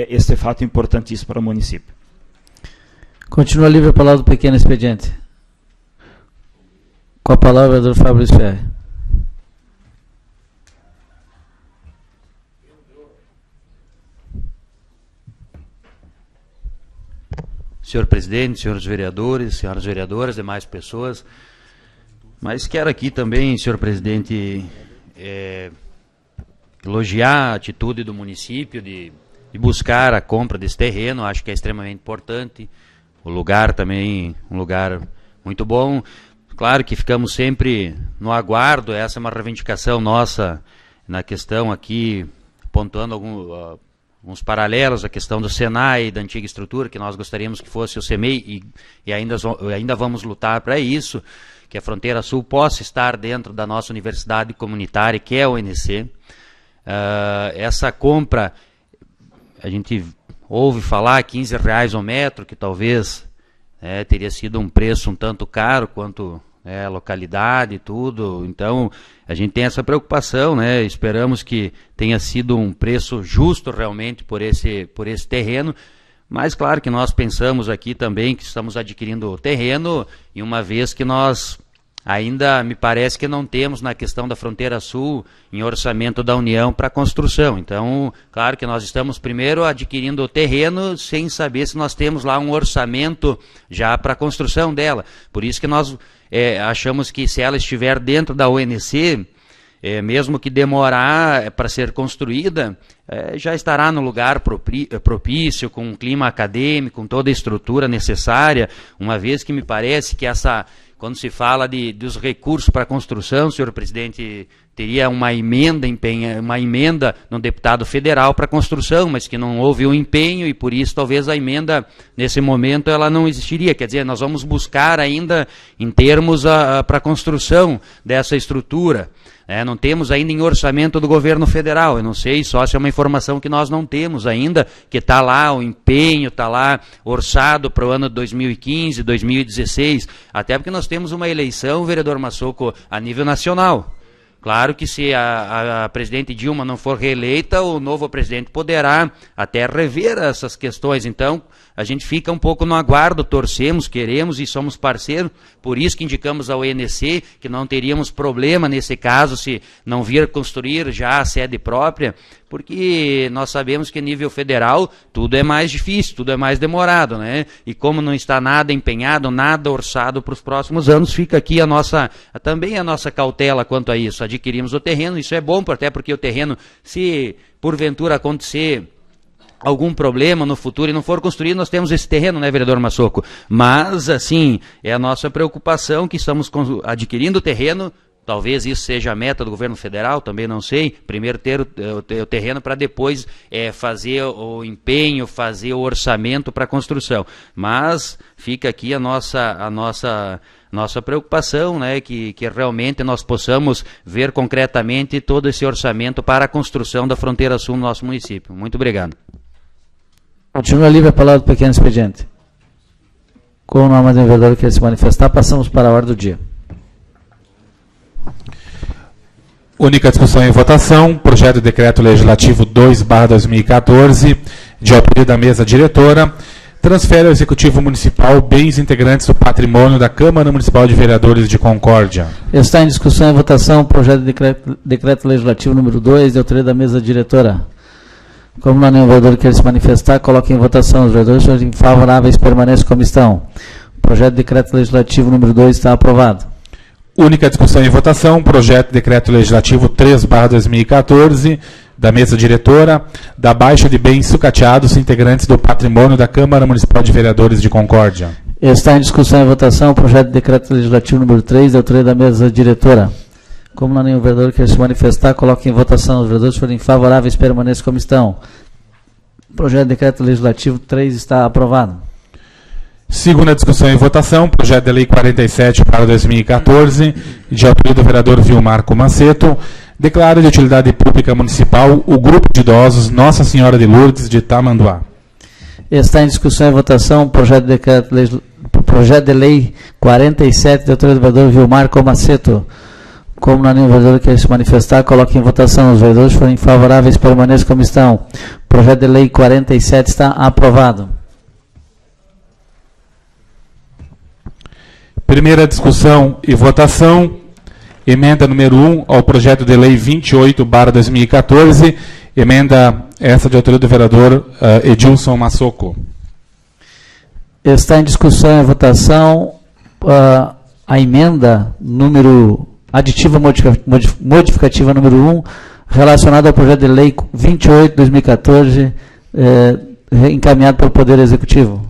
este fato importantíssimo para o município. Continua livre a palavra do pequeno expediente. Com a palavra, o vereador Fabrício Ferri. Senhor presidente, senhores vereadores, senhoras vereadoras, demais pessoas, mas quero aqui também, senhor presidente, elogiar a atitude do município de buscar a compra desse terreno. Acho que é extremamente importante. O lugar também, um lugar muito bom. Claro que ficamos sempre no aguardo, essa é uma reivindicação nossa na questão aqui, pontuando uns paralelos à questão do Senai, da antiga estrutura, que nós gostaríamos que fosse o CEMEI, e ainda vamos lutar para isso, que a Fronteira Sul possa estar dentro da nossa universidade comunitária, que é a UNC. Essa compra, a gente ouve falar R$15 ao metro, que talvez teria sido um preço um tanto caro quanto a localidade e tudo. Então a gente tem essa preocupação, né? Esperamos que tenha sido um preço justo realmente por esse terreno, mas claro que nós pensamos aqui também que estamos adquirindo o terreno, e uma vez que nós ainda, me parece que não temos na questão da Fronteira Sul em orçamento da União para construção. Então, claro que nós estamos primeiro adquirindo o terreno sem saber se nós temos lá um orçamento já para a construção dela. Por isso que nós achamos que se ela estiver dentro da UNC, mesmo que demorar para ser construída, já estará no lugar propício, com um clima acadêmico, com toda a estrutura necessária, uma vez que me parece que quando se fala dos recursos para a construção, senhor presidente, teria uma emenda no deputado federal para a construção, mas que não houve o empenho, e por isso talvez a emenda, nesse momento, ela não existiria. Quer dizer, nós vamos buscar ainda em termos para a construção dessa estrutura. Não temos ainda em orçamento do governo federal. Eu não sei só se é uma informação que nós não temos ainda, que está lá o empenho, está lá orçado para o ano de 2015, 2016, até porque nós temos uma eleição, vereador Massoco, a nível nacional. Claro que se a presidente Dilma não for reeleita, o novo presidente poderá até rever essas questões. Então, a gente fica um pouco no aguardo, torcemos, queremos e somos parceiros, por isso que indicamos ao ENC que não teríamos problema nesse caso se não vir construir já a sede própria, porque nós sabemos que a nível federal tudo é mais difícil, tudo é mais demorado, né? E como não está nada empenhado, nada orçado para os próximos anos, fica aqui também a nossa cautela quanto a isso. Adquirimos o terreno, isso é bom, até porque o terreno, se porventura acontecer algum problema no futuro e não for construído, nós temos esse terreno, né, vereador Massoco? Mas, assim, é a nossa preocupação que estamos adquirindo o terreno. Talvez isso seja a meta do governo federal, também não sei. Primeiro ter o terreno para depois fazer o empenho, fazer o orçamento para a construção. Mas fica aqui a nossa preocupação, né, que realmente nós possamos ver concretamente todo esse orçamento para a construção da Fronteira Sul no nosso município. Muito obrigado. Continua livre a palavra do pequeno expediente. Com o nome do vereador que quer se manifestar, passamos para a ordem do dia. Única discussão e votação, projeto de decreto legislativo 2/2014, de autoria da mesa diretora, transfere ao Executivo Municipal bens integrantes do patrimônio da Câmara Municipal de Vereadores de Concórdia. Está em discussão e votação o projeto de decreto legislativo número 2, de autoria da mesa diretora. Como não há nenhum vereador que quer se manifestar, coloque em votação. Os vereadores favoráveis permaneçam como estão. O projeto de decreto legislativo número 2 está aprovado. Única discussão e votação, projeto de decreto legislativo 3/2014, da mesa diretora, da baixa de bens sucateados integrantes do patrimônio da Câmara Municipal de Vereadores de Concórdia. Está em discussão e votação o projeto de decreto legislativo número 3, da autoria da mesa diretora. Como não há nenhum vereador que quer se manifestar, coloque em votação. Os vereadores forem favoráveis, permaneçam como estão. O projeto de decreto legislativo 3 está aprovado. Segunda discussão e votação, projeto de lei 47/2014, de autoria do vereador Vilmar Comaceto, declara de utilidade pública municipal o grupo de idosos Nossa Senhora de Lourdes de Tamanduá. Está em discussão e votação o projeto de lei 47, de autoria do vereador Vilmar Comaceto. Como não há nenhum vereador que quer se manifestar, coloque em votação. Os vereadores forem favoráveis, permaneçam como estão. O projeto de lei 47 está aprovado. Primeira discussão e votação, emenda número 1 ao projeto de lei 28/2014, emenda essa de autoria do vereador Edilson Massoco. Está em discussão e votação a emenda aditiva modificativa número 1, relacionada ao projeto de lei 28/2014, encaminhado pelo Poder Executivo.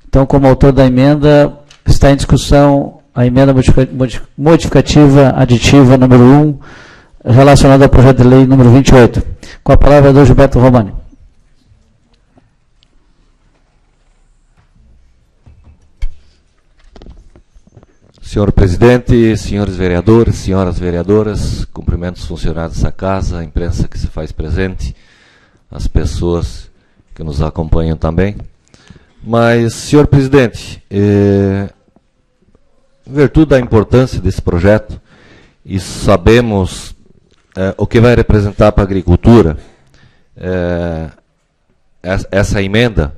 Então, como autor da emenda, está em discussão a emenda modificativa aditiva número 1, relacionado ao projeto de lei número 28. Com a palavra, o vereador Gilberto Romani. Senhor presidente, senhores vereadores, senhoras vereadoras, cumprimento os funcionários dessa casa, a imprensa que se faz presente, as pessoas que nos acompanham também. Mas, senhor presidente, em virtude da importância desse projeto, e sabemos o que vai representar para a agricultura, essa emenda,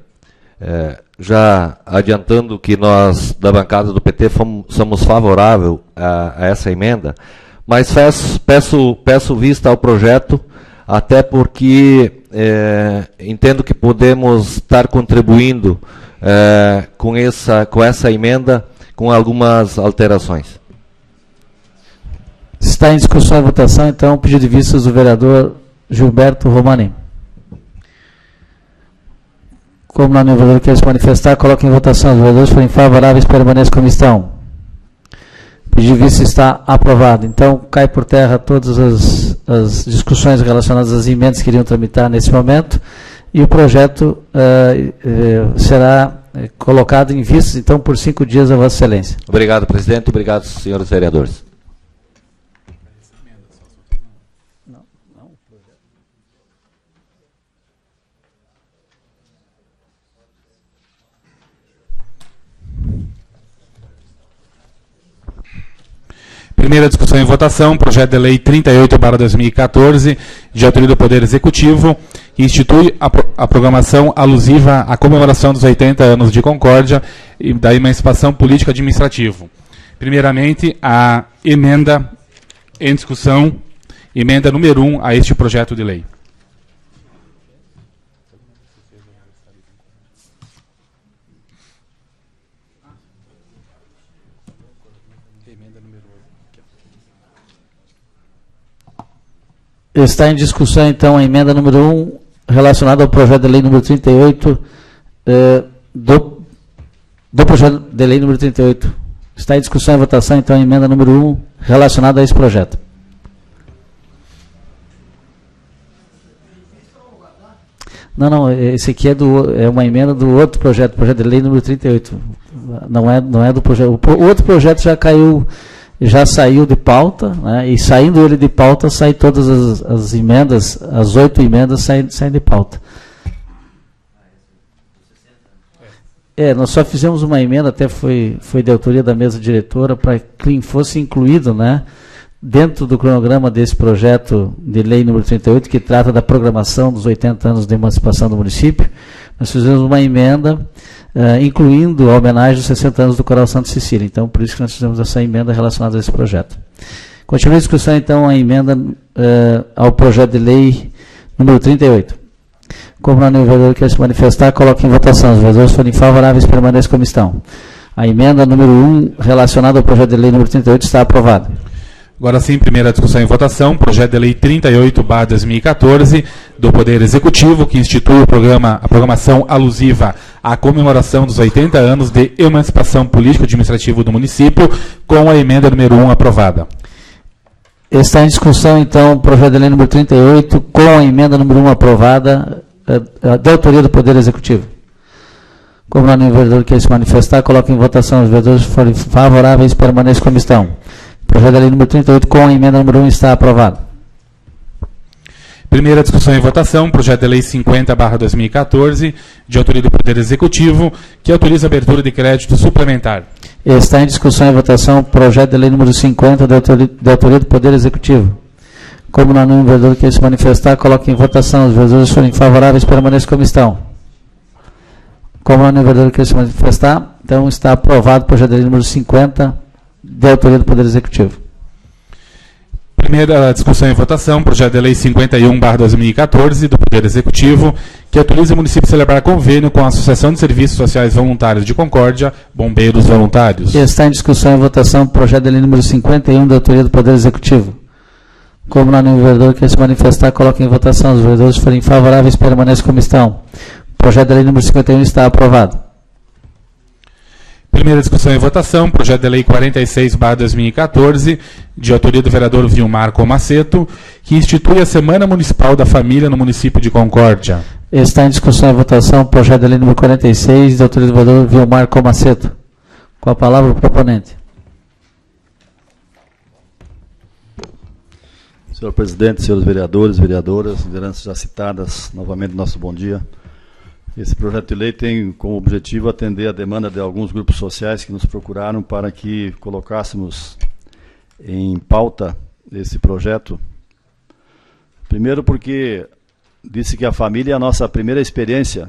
já adiantando que nós, da bancada do PT, somos favoráveis a essa emenda, mas peço vista ao projeto, até porque entendo que podemos estar contribuindo com essa emenda, com algumas alterações. Está em discussão e votação, então, o pedido de vistas do vereador Gilberto Romani. Como não há nenhum vereador que quer se manifestar, coloque em votação. Os vereadores forem favoráveis, permaneçam como estão. O pedido de vista está aprovado. Então, cai por terra todas as discussões relacionadas às emendas que iriam tramitar nesse momento, e o projeto será colocado em vistas, então, por 5 dias a Vossa Excelência. Obrigado, presidente. Obrigado, senhores vereadores. Primeira discussão e votação, projeto de lei 38/2014, de autoria do Poder Executivo, que institui a programação alusiva à comemoração dos 80 anos de Concórdia e da emancipação política administrativa. Primeiramente, a emenda em discussão, emenda número 1 a este projeto de lei. Está em discussão, então, a emenda número 1, relacionada ao projeto de lei número 38, do projeto de lei número 38. Está em discussão e votação, então, a emenda número 1, relacionada a esse projeto. Não, esse aqui é uma emenda do outro projeto de lei número 38. Não é do projeto. O outro projeto já saiu de pauta, né, e saindo ele de pauta, saem todas as emendas, as 8 emendas saem de pauta. Nós só fizemos uma emenda, até foi de autoria da mesa diretora, para que fosse incluído, né, dentro do cronograma desse projeto de lei número 38, que trata da programação dos 80 anos de emancipação do município. Nós fizemos uma emenda incluindo a homenagem dos 60 anos do Coral Santa Cecília. Então, por isso que nós fizemos essa emenda relacionada a esse projeto. Continua a discussão, então, a emenda ao projeto de lei número 38. Como não há nenhum vereador que quer se manifestar, coloque em votação. Os vereadores forem favoráveis, permaneçam como estão. A emenda número 1, relacionada ao projeto de lei número 38, está aprovada. Agora sim, primeira discussão em votação, projeto de lei 38/2014, do Poder Executivo, que institui a programação alusiva à comemoração dos 80 anos de emancipação político-administrativa do município, com a emenda número 1 aprovada. Está em discussão, então, o projeto de lei número 38, com a emenda número 1 aprovada, da autoria do Poder Executivo. Como não há nenhum vereador que quer se manifestar, coloque em votação. Os vereadores forem favoráveis, permaneçam como estão. O projeto de lei número 38, com a emenda número 1, está aprovado. Primeira discussão e votação, projeto de lei 50/2014, de autoria do Poder Executivo, que autoriza a abertura de crédito suplementar. Está em discussão e votação, projeto de lei número 50, de autoria do Poder Executivo. Como não há nenhum vereador que quer se manifestar, coloque em votação. Os vereadores forem favoráveis, permaneçam como estão. Como não há nenhum vereador que quer se manifestar, então está aprovado o projeto de lei número 50, de autoria do Poder Executivo. Primeira discussão e votação, projeto de lei 51/2014, do Poder Executivo, que autoriza o município a celebrar convênio com a Associação de Serviços Sociais Voluntários de Concórdia, Bombeiros Voluntários. Está em discussão e votação, projeto de lei número 51, da autoria do Poder Executivo. Como não há nenhum vereador que quer se manifestar, coloque em votação. Os vereadores forem favoráveis, permaneçam como estão. O projeto de lei número 51 está aprovado. Primeira discussão e votação, projeto de lei 46/2014, de autoria do vereador Vilmar Comaceto, que institui a Semana Municipal da Família no município de Concórdia. Está em discussão e votação o projeto de lei número 46, de autoria do vereador Vilmar Comaceto. Com a palavra o proponente. Senhor presidente, senhores vereadores, vereadoras, lideranças já citadas, novamente nosso bom dia. Esse projeto de lei tem como objetivo atender a demanda de alguns grupos sociais que nos procuraram para que colocássemos em pauta esse projeto. Primeiro porque disse que a família é a nossa primeira experiência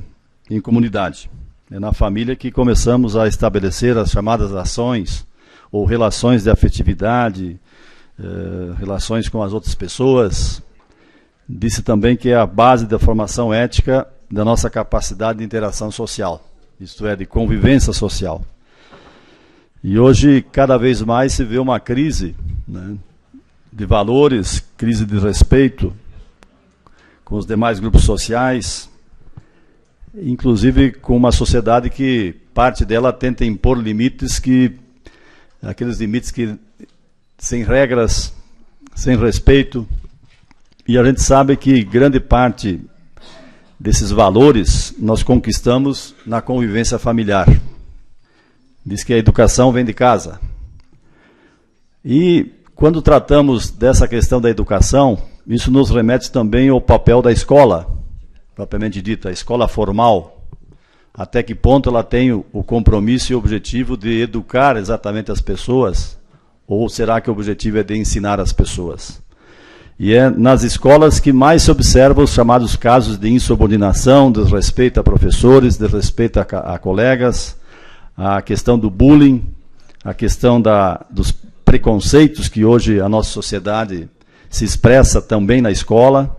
em comunidade. É na família que começamos a estabelecer as chamadas ações ou relações de afetividade, relações com as outras pessoas. Disse também que é a base da formação ética da nossa capacidade de interação social, isto é, de convivência social. E hoje, cada vez mais, se vê uma crise, né, de valores, crise de respeito com os demais grupos sociais, inclusive com uma sociedade que parte dela tenta impor limites aqueles limites que sem regras, sem respeito, e a gente sabe que grande parte desses valores nós conquistamos na convivência familiar. Diz que a educação vem de casa. E quando tratamos dessa questão da educação, isso nos remete também ao papel da escola, propriamente dita, a escola formal. Até que ponto ela tem o compromisso e o objetivo de educar exatamente as pessoas, ou será que o objetivo é de ensinar as pessoas? E é nas escolas que mais se observa os chamados casos de insubordinação, desrespeito a professores, desrespeito a colegas, a questão do bullying, a questão dos preconceitos que hoje a nossa sociedade se expressa também na escola,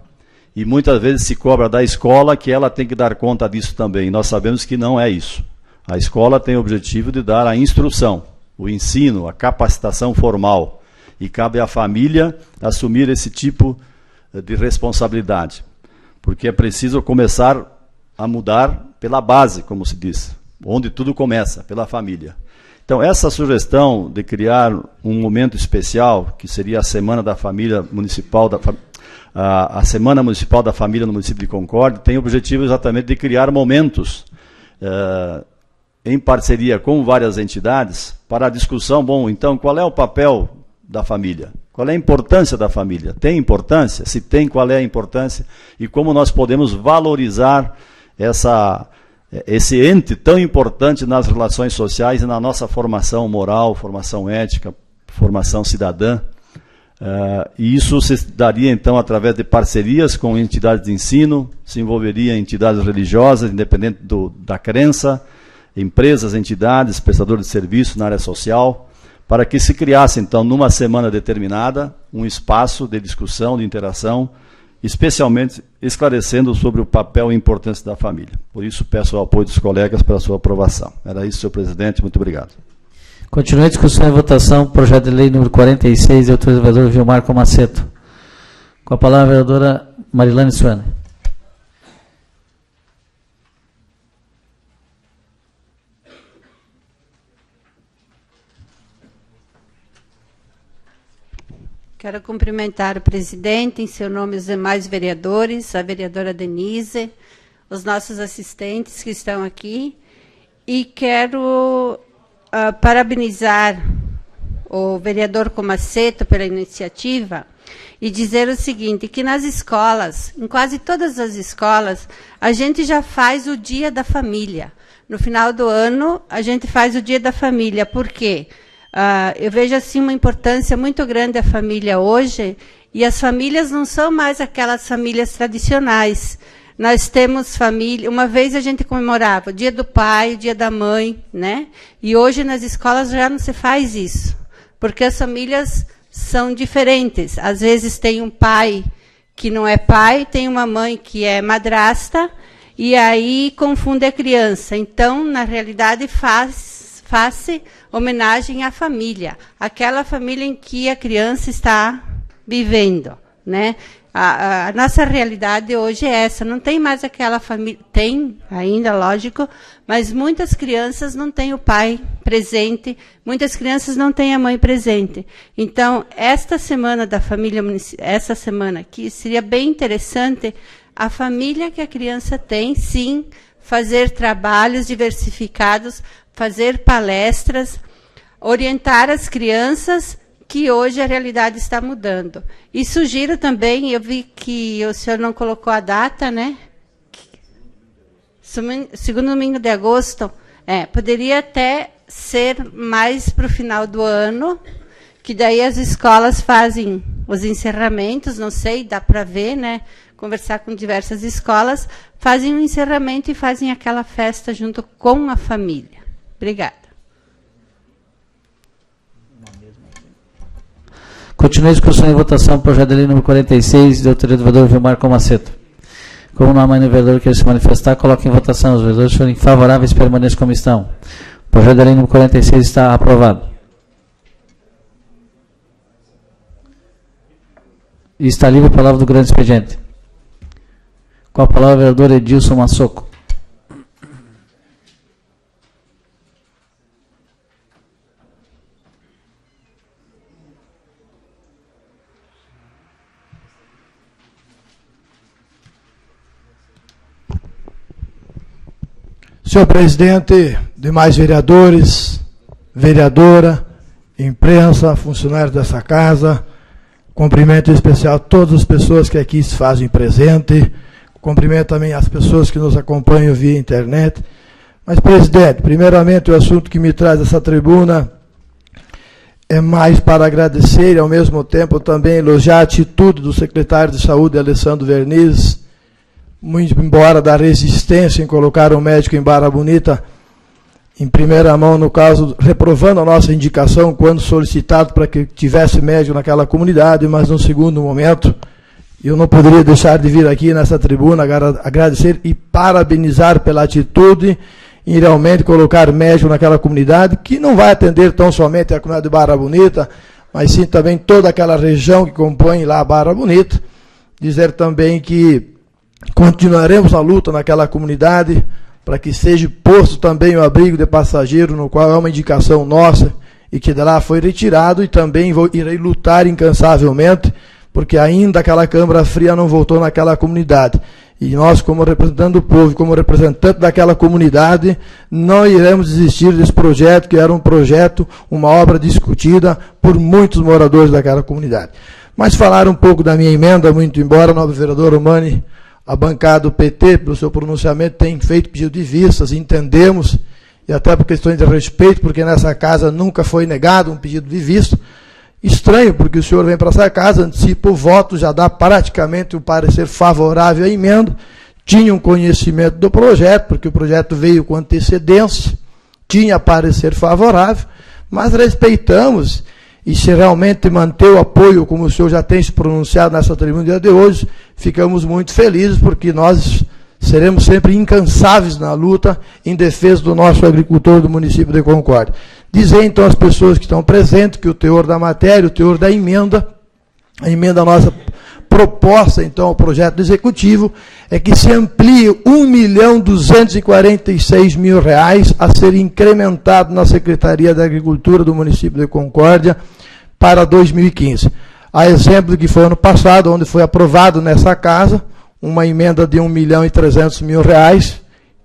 e muitas vezes se cobra da escola que ela tem que dar conta disso também. Nós sabemos que não é isso. A escola tem o objetivo de dar a instrução, o ensino, a capacitação formal. E cabe à família assumir esse tipo de responsabilidade. Porque é preciso começar a mudar pela base, como se diz, onde tudo começa, pela família. Então, essa sugestão de criar um momento especial, que seria a Semana da Família Municipal, a Semana Municipal da Família no município de Concórdia, tem o objetivo exatamente de criar momentos em parceria com várias entidades para a discussão. Bom, então, qual é o papel da família? Qual é a importância da família? Tem importância? Se tem, qual é a importância? E como nós podemos valorizar esse ente tão importante nas relações sociais e na nossa formação moral, formação ética, formação cidadã. E isso se daria, então, através de parcerias com entidades de ensino, se envolveria em entidades religiosas, independente da crença, empresas, entidades, prestadores de serviço na área social, para que se criasse, então, numa semana determinada, um espaço de discussão, de interação, especialmente esclarecendo sobre o papel e importância da família. Por isso, peço o apoio dos colegas para a sua aprovação. Era isso, senhor presidente. Muito obrigado. Continua a discussão e votação, projeto de lei número 46, de autoria do vereador Vilmar Comaceto. Com a palavra a vereadora Marilane Suene. Quero cumprimentar o presidente, em seu nome os demais vereadores, a vereadora Denise, os nossos assistentes que estão aqui, e quero parabenizar o vereador Comaceto pela iniciativa e dizer o seguinte, que nas escolas, em quase todas as escolas, a gente já faz o Dia da Família. No final do ano, a gente faz o Dia da Família. Por quê? Eu vejo assim uma importância muito grande à família hoje, e as famílias não são mais aquelas famílias tradicionais. Nós temos família, uma vez a gente comemorava o dia do pai, o dia da mãe, né? E hoje nas escolas já não se faz isso, porque as famílias são diferentes. Às vezes tem um pai que não é pai, tem uma mãe que é madrasta, e aí confunde a criança. Então, na realidade, faz-se homenagem à família, aquela família em que a criança está vivendo, né? A nossa realidade hoje é essa, não tem mais aquela família, tem ainda, lógico, mas muitas crianças não têm o pai presente, muitas crianças não têm a mãe presente. Então, esta semana da família, essa semana aqui, seria bem interessante a família que a criança tem, sim, fazer trabalhos diversificados, fazer palestras, orientar as crianças, que hoje a realidade está mudando. E sugiro também, eu vi que o senhor não colocou a data, né? Segundo domingo de agosto, poderia até ser mais para o final do ano, que daí as escolas fazem os encerramentos, não sei, dá para ver, né? Conversar com diversas escolas, fazem um encerramento e fazem aquela festa junto com a família. Obrigada. Continua a discussão e votação, projeto de lei número 46, de autoria do vereador Vilmar Comaceto. Como não há mais nenhum vereador que queira se manifestar, coloque em votação. Os vereadores forem favoráveis, permaneçam como estão. O projeto de lei número 46 está aprovado. E está livre a palavra do grande expediente. Com a palavra, o vereador Edilson Massoco. Senhor presidente, demais vereadores, vereadora, imprensa, funcionários dessa casa, cumprimento em especial todas as pessoas que aqui se fazem presente, cumprimento também as pessoas que nos acompanham via internet. Mas, presidente, primeiramente o assunto que me traz essa tribuna é mais para agradecer e, ao mesmo tempo, também elogiar a atitude do secretário de Saúde, Alessandro Verniz, muito embora da resistência em colocar um médico em Barra Bonita, em primeira mão, no caso, reprovando a nossa indicação quando solicitado para que tivesse médico naquela comunidade, mas no segundo momento, eu não poderia deixar de vir aqui nessa tribuna agradecer e parabenizar pela atitude em realmente colocar médico naquela comunidade, que não vai atender tão somente a comunidade de Barra Bonita, mas sim também toda aquela região que compõe lá a Barra Bonita. Dizer também que continuaremos a luta naquela comunidade para que seja posto também o abrigo de passageiro, no qual é uma indicação nossa e que de lá foi retirado, e também irei lutar incansavelmente, porque ainda aquela Câmara Fria não voltou naquela comunidade. E nós, como representante do povo, como representante daquela comunidade, não iremos desistir desse projeto, que era um projeto, uma obra discutida por muitos moradores daquela comunidade. Mas falar um pouco da minha emenda, muito embora, nobre vereador Romani, a bancada do PT, pelo seu pronunciamento, tem feito pedido de vistas, entendemos, e até por questões de respeito, porque nessa casa nunca foi negado um pedido de vista. Estranho, porque o senhor vem para essa casa, antecipa o voto, já dá praticamente um parecer favorável à emenda, tinha um conhecimento do projeto, porque o projeto veio com antecedência, tinha parecer favorável, mas respeitamos, e se realmente manter o apoio, como o senhor já tem se pronunciado nessa tribuna no dia de hoje, ficamos muito felizes, porque nós seremos sempre incansáveis na luta em defesa do nosso agricultor do município de Concórdia. Dizer então às pessoas que estão presentes que o teor da matéria, o teor da emenda, a emenda nossa proposta então ao projeto do executivo é que se amplie R$1.246.000 a ser incrementado na Secretaria da Agricultura do município de Concórdia para 2015. A exemplo do que foi ano passado, onde foi aprovado nessa casa uma emenda de R$1.300.000,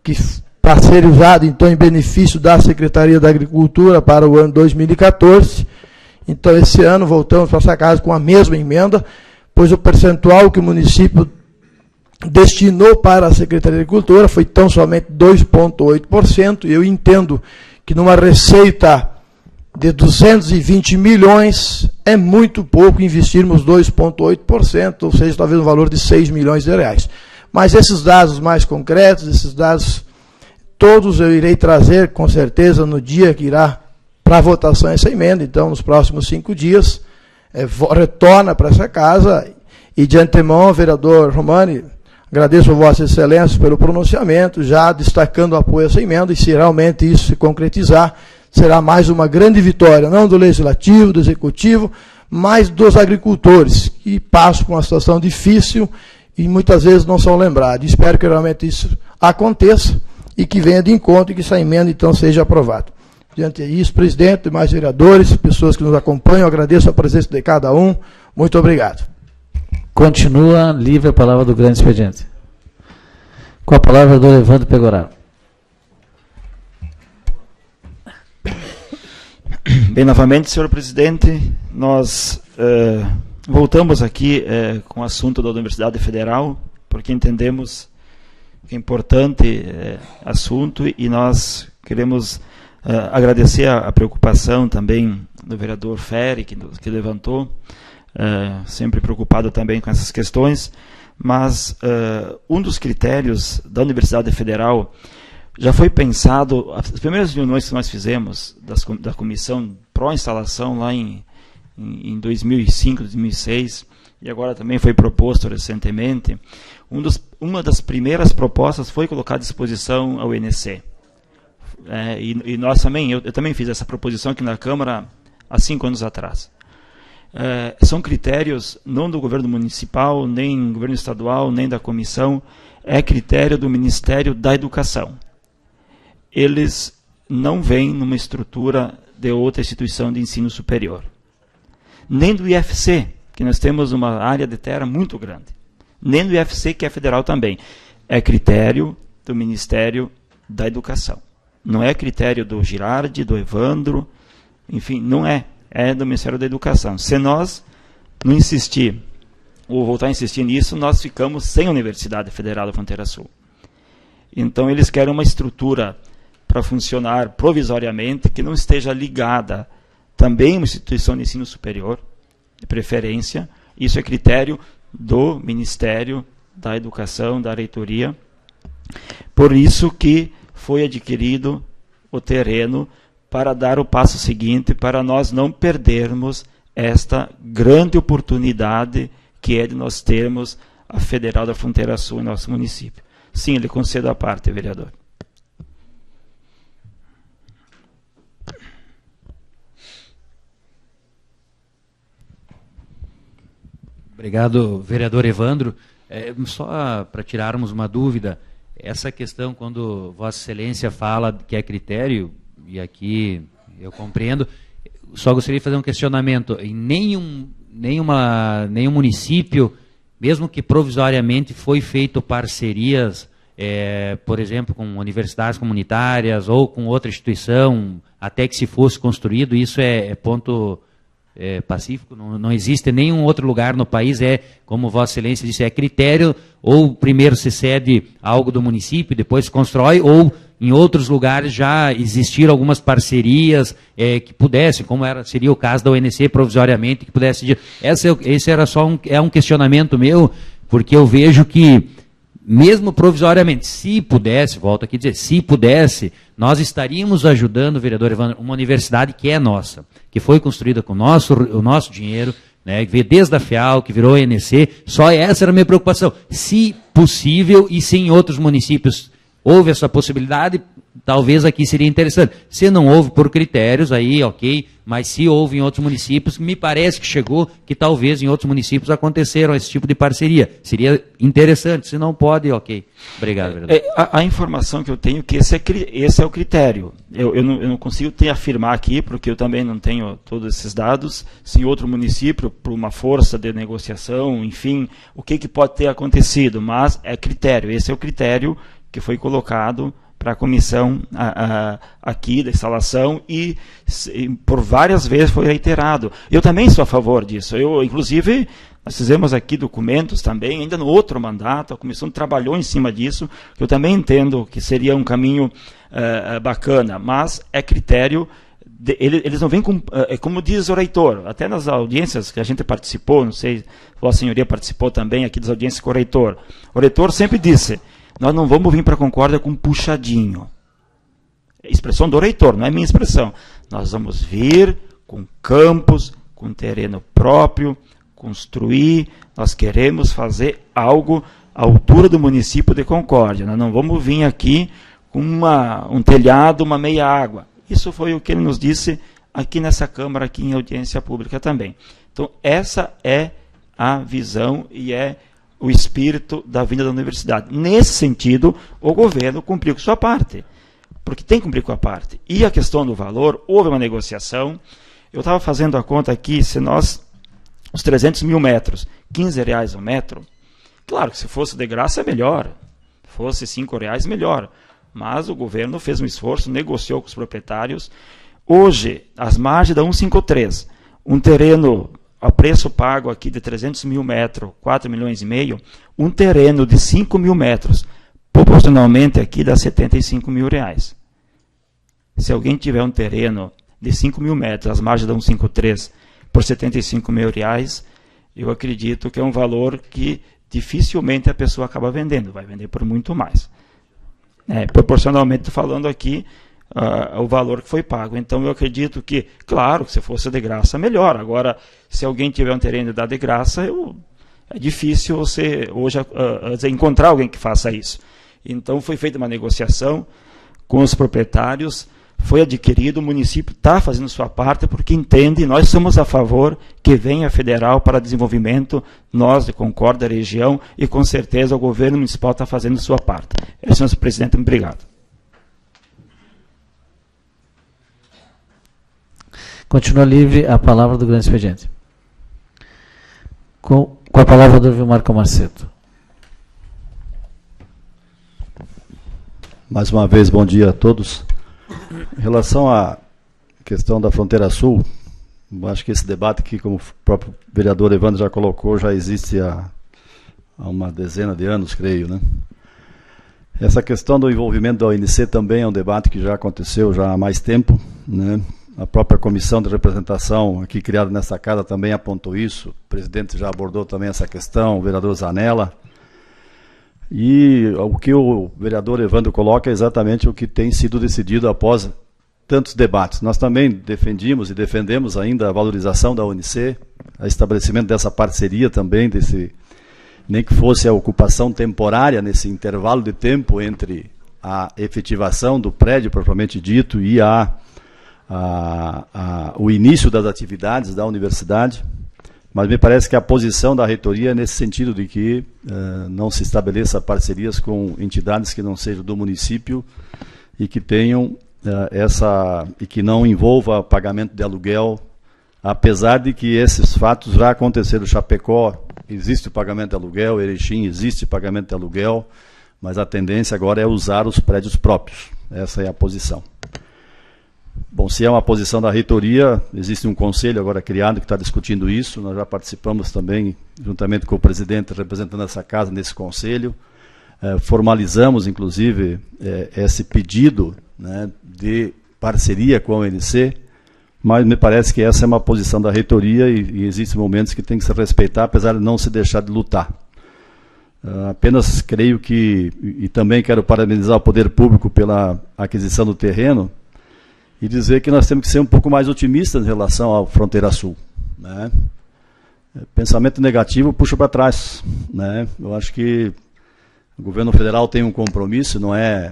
que para ser usado então em benefício da Secretaria da Agricultura para o ano 2014. Então esse ano voltamos para essa casa com a mesma emenda, pois o percentual que o município destinou para a Secretaria da Agricultura foi tão somente 2,8%, e eu entendo que numa receita de 220 milhões é muito pouco investirmos 2,8%, ou seja, talvez um valor de 6 milhões de reais. Mas esses dados mais concretos, esses dados todos eu irei trazer com certeza no dia que irá para a votação essa emenda. Então, nos próximos 5 dias, retorna para essa casa, e de antemão, vereador Romani, agradeço a Vossa Excelência pelo pronunciamento, já destacando o apoio a essa emenda, e se realmente isso se concretizar, será mais uma grande vitória, não do Legislativo, do Executivo, mas dos agricultores, que passam por uma situação difícil e muitas vezes não são lembrados. Espero que realmente isso aconteça e que venha de encontro e que essa emenda, então, seja aprovada. Diante disso, presidente, demais vereadores, pessoas que nos acompanham, agradeço a presença de cada um. Muito obrigado. Continua livre a palavra do grande expediente. Com a palavra, do Evandro Pegoraro. Bem, novamente, senhor presidente, nós voltamos aqui com o assunto da Universidade Federal, porque entendemos que é importante assunto e nós queremos agradecer a preocupação também do vereador Ferri, que levantou, sempre preocupado também com essas questões, mas um dos critérios da Universidade Federal já foi pensado, as primeiras reuniões que nós fizemos da comissão pró-instalação lá em 2005, 2006, e agora também foi proposto recentemente, uma das primeiras propostas foi colocar à disposição ao INC. E nós também, eu também fiz essa proposição aqui na Câmara há 5 anos atrás. São critérios não do governo municipal, nem do governo estadual, nem da comissão, é critério do Ministério da Educação. Eles não vêm numa estrutura de outra instituição de ensino superior. Nem do IFC, que nós temos uma área de terra muito grande. Nem do IFC, que é federal também. É critério do Ministério da Educação. Não é critério do Girardi, do Evandro, enfim, não é. É do Ministério da Educação. Se nós não insistir, ou voltar a insistir nisso, nós ficamos sem a Universidade Federal da Fronteira Sul. Então, eles querem uma estrutura para funcionar provisoriamente, que não esteja ligada também a uma instituição de ensino superior, de preferência. Isso é critério do Ministério da Educação, da Reitoria. Por isso que foi adquirido o terreno para dar o passo seguinte, para nós não perdermos esta grande oportunidade que é de nós termos a Federal da Fronteira Sul em nosso município. Sim, lhe concedo a parte, vereador. Obrigado, vereador Evandro. Só para tirarmos uma dúvida, essa questão, quando Vossa Excelência fala que é critério, e aqui eu compreendo, só gostaria de fazer um questionamento. Em nenhum município, mesmo que provisoriamente foi feito parcerias, por exemplo, com universidades comunitárias ou com outra instituição, até que se fosse construído, isso é ponto pacífico, não existe nenhum outro lugar no país, como Vossa Excelência disse, é critério, ou primeiro se cede algo do município, depois se constrói, ou em outros lugares já existiram algumas parcerias que pudessem, como seria o caso da UNC provisoriamente, que pudesse... Esse era só um questionamento meu, porque eu vejo que, mesmo provisoriamente, se pudesse, volto aqui a dizer, se pudesse, nós estaríamos ajudando, vereador Evandro, uma universidade que é nossa, que foi construída com o nosso dinheiro, né, que veio desde a FEAL, que virou ENC, só essa era a minha preocupação. Se possível, e se em outros municípios houve essa possibilidade, talvez aqui seria interessante. Se não houve por critérios, aí ok, mas se houve em outros municípios, me parece que chegou que talvez em outros municípios aconteceram esse tipo de parceria. Seria interessante, se não pode, ok. Obrigado, vereador. A informação que eu tenho é que esse é o critério. Eu não consigo afirmar aqui, porque eu também não tenho todos esses dados, se em outro município, por uma força de negociação, enfim, o que pode ter acontecido, mas é critério. Esse é o critério que foi colocado para a comissão aqui da instalação e por várias vezes foi reiterado. Eu também sou a favor disso. Inclusive, nós fizemos aqui documentos também, ainda no outro mandato, a comissão trabalhou em cima disso, que eu também entendo que seria um caminho bacana, mas é critério, eles não vêm com, como diz o reitor, até nas audiências que a gente participou, não sei se Vossa Senhoria participou também aqui das audiências com o reitor sempre disse, nós não vamos vir para a Concórdia com puxadinho. Expressão do reitor, não é minha expressão. Nós vamos vir com campos, com terreno próprio, construir, nós queremos fazer algo à altura do município de Concórdia. Nós não vamos vir aqui com um telhado, uma meia água. Isso foi o que ele nos disse aqui nessa Câmara, aqui em audiência pública também. Então, essa é a visão e é o espírito da vinda da universidade. Nesse sentido, o governo cumpriu com sua parte, porque tem que cumprir com a parte. E a questão do valor, houve uma negociação. Eu estava fazendo a conta aqui, se nós, os 300 mil metros, R$15 o metro, claro que se fosse de graça é melhor, se fosse R$5 melhor, mas o governo fez um esforço, negociou com os proprietários. Hoje, as margens da 153, um terreno a preço pago aqui de 300 mil metros, 4,5 milhões, um terreno de 5 mil metros, proporcionalmente aqui dá R$75 mil. Se alguém tiver um terreno de 5 mil metros, as margens da 153, por R$75 mil, eu acredito que é um valor que dificilmente a pessoa acaba vendendo, vai vender por muito mais. Proporcionalmente falando aqui, o valor que foi pago. Então, eu acredito que, claro, se fosse de graça, melhor. Agora, se alguém tiver um terreno e dar de graça, é difícil você hoje encontrar alguém que faça isso. Então, foi feita uma negociação com os proprietários, foi adquirido, o município está fazendo sua parte, porque entende, nós somos a favor que venha a federal para desenvolvimento, nós de Concórdia, da região, e com certeza o governo municipal está fazendo sua parte. Senhor presidente, obrigado. Continua livre a palavra do grande expediente. Com a palavra do Vilmar Comarceto. Mais uma vez, bom dia a todos. Em relação à questão da fronteira sul, acho que esse debate aqui, como o próprio vereador Evandro já colocou, já existe há uma dezena de anos, creio, né? Essa questão do envolvimento da ONC também é um debate que já aconteceu já há mais tempo, né? A própria comissão de representação aqui criada nessa casa também apontou isso, o presidente já abordou também essa questão, o vereador Zanella. E o que o vereador Evandro coloca é exatamente o que tem sido decidido após tantos debates. Nós também defendimos e defendemos ainda a valorização da ONC, o estabelecimento dessa parceria também, nem que fosse a ocupação temporária nesse intervalo de tempo entre a efetivação do prédio propriamente dito e o início das atividades da universidade. Mas me parece que a posição da reitoria é nesse sentido de que não se estabeleça parcerias com entidades que não sejam do município e que tenham e que não envolva pagamento de aluguel, apesar de que esses fatos já aconteceram. Chapecó existe o pagamento de aluguel, Erechim existe pagamento de aluguel, mas a tendência agora é usar os prédios próprios. Essa é a posição. Bom, se é uma posição da reitoria, existe um conselho agora criado que está discutindo isso. Nós já participamos também, juntamente com o presidente, representando essa casa nesse conselho. Formalizamos, inclusive, esse pedido, né, de parceria com a ONC, mas me parece que essa é uma posição da reitoria e existem momentos que tem que se respeitar, apesar de não se deixar de lutar. Apenas creio que, e também quero parabenizar o poder público pela aquisição do terreno, e dizer que nós temos que ser um pouco mais otimistas em relação à fronteira sul, né? Pensamento negativo puxa para trás, né? Eu acho que o governo federal tem um compromisso, não é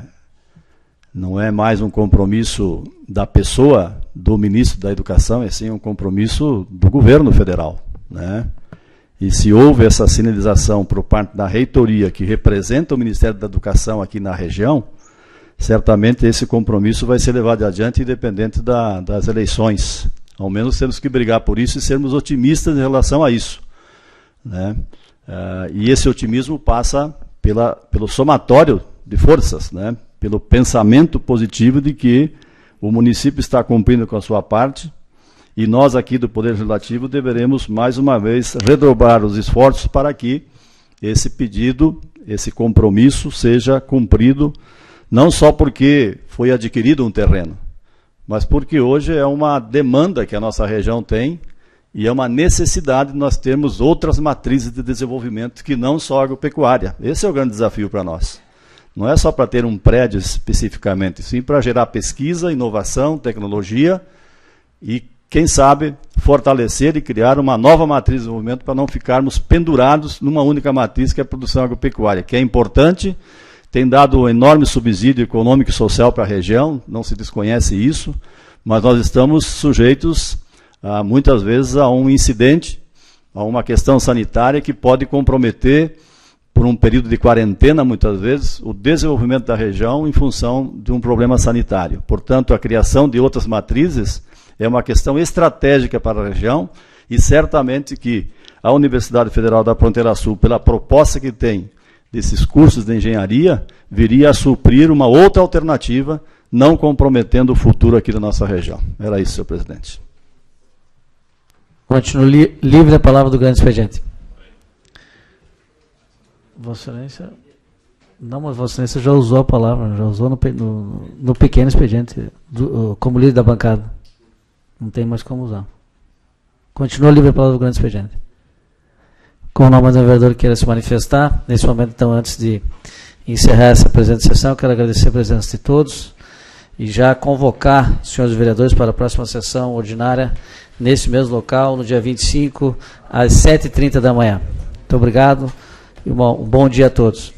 mais um compromisso da pessoa, do ministro da Educação, é sim um compromisso do governo federal, né? E se houve essa sinalização por parte da reitoria, que representa o Ministério da Educação aqui na região, certamente esse compromisso vai ser levado adiante independente das eleições. Ao menos temos que brigar por isso e sermos otimistas em relação a isso, né? E esse otimismo passa pelo somatório de forças, né? Pelo pensamento positivo de que o município está cumprindo com a sua parte e nós aqui do Poder Legislativo deveremos mais uma vez redobrar os esforços para que esse pedido, esse compromisso seja cumprido, não só porque foi adquirido um terreno, mas porque hoje é uma demanda que a nossa região tem e é uma necessidade de nós termos outras matrizes de desenvolvimento que não só a agropecuária. Esse é o grande desafio para nós. Não é só para ter um prédio especificamente, sim para gerar pesquisa, inovação, tecnologia e, quem sabe, fortalecer e criar uma nova matriz de desenvolvimento para não ficarmos pendurados numa única matriz que é a produção agropecuária, que é importante, tem dado um enorme subsídio econômico e social para a região, não se desconhece isso, mas nós estamos sujeitos, muitas vezes, a um incidente, a uma questão sanitária que pode comprometer, por um período de quarentena, muitas vezes, o desenvolvimento da região em função de um problema sanitário. Portanto, a criação de outras matrizes é uma questão estratégica para a região e certamente que a Universidade Federal da Fronteira Sul, pela proposta que tem desses cursos de engenharia, viria a suprir uma outra alternativa, não comprometendo o futuro aqui da nossa região. Era isso, senhor presidente. Continua livre a palavra do grande expediente. Vossa Excelência... Não, mas Vossa Excelência já usou a palavra, já usou no pequeno expediente, como líder da bancada. Não tem mais como usar. Continua livre a palavra do grande expediente. Como não mais um vereador queira se manifestar, nesse momento, então, antes de encerrar essa presente sessão, quero agradecer a presença de todos e já convocar os senhores vereadores para a próxima sessão ordinária, nesse mesmo local, no dia 25, às 7h30 da manhã. Muito obrigado e um bom dia a todos.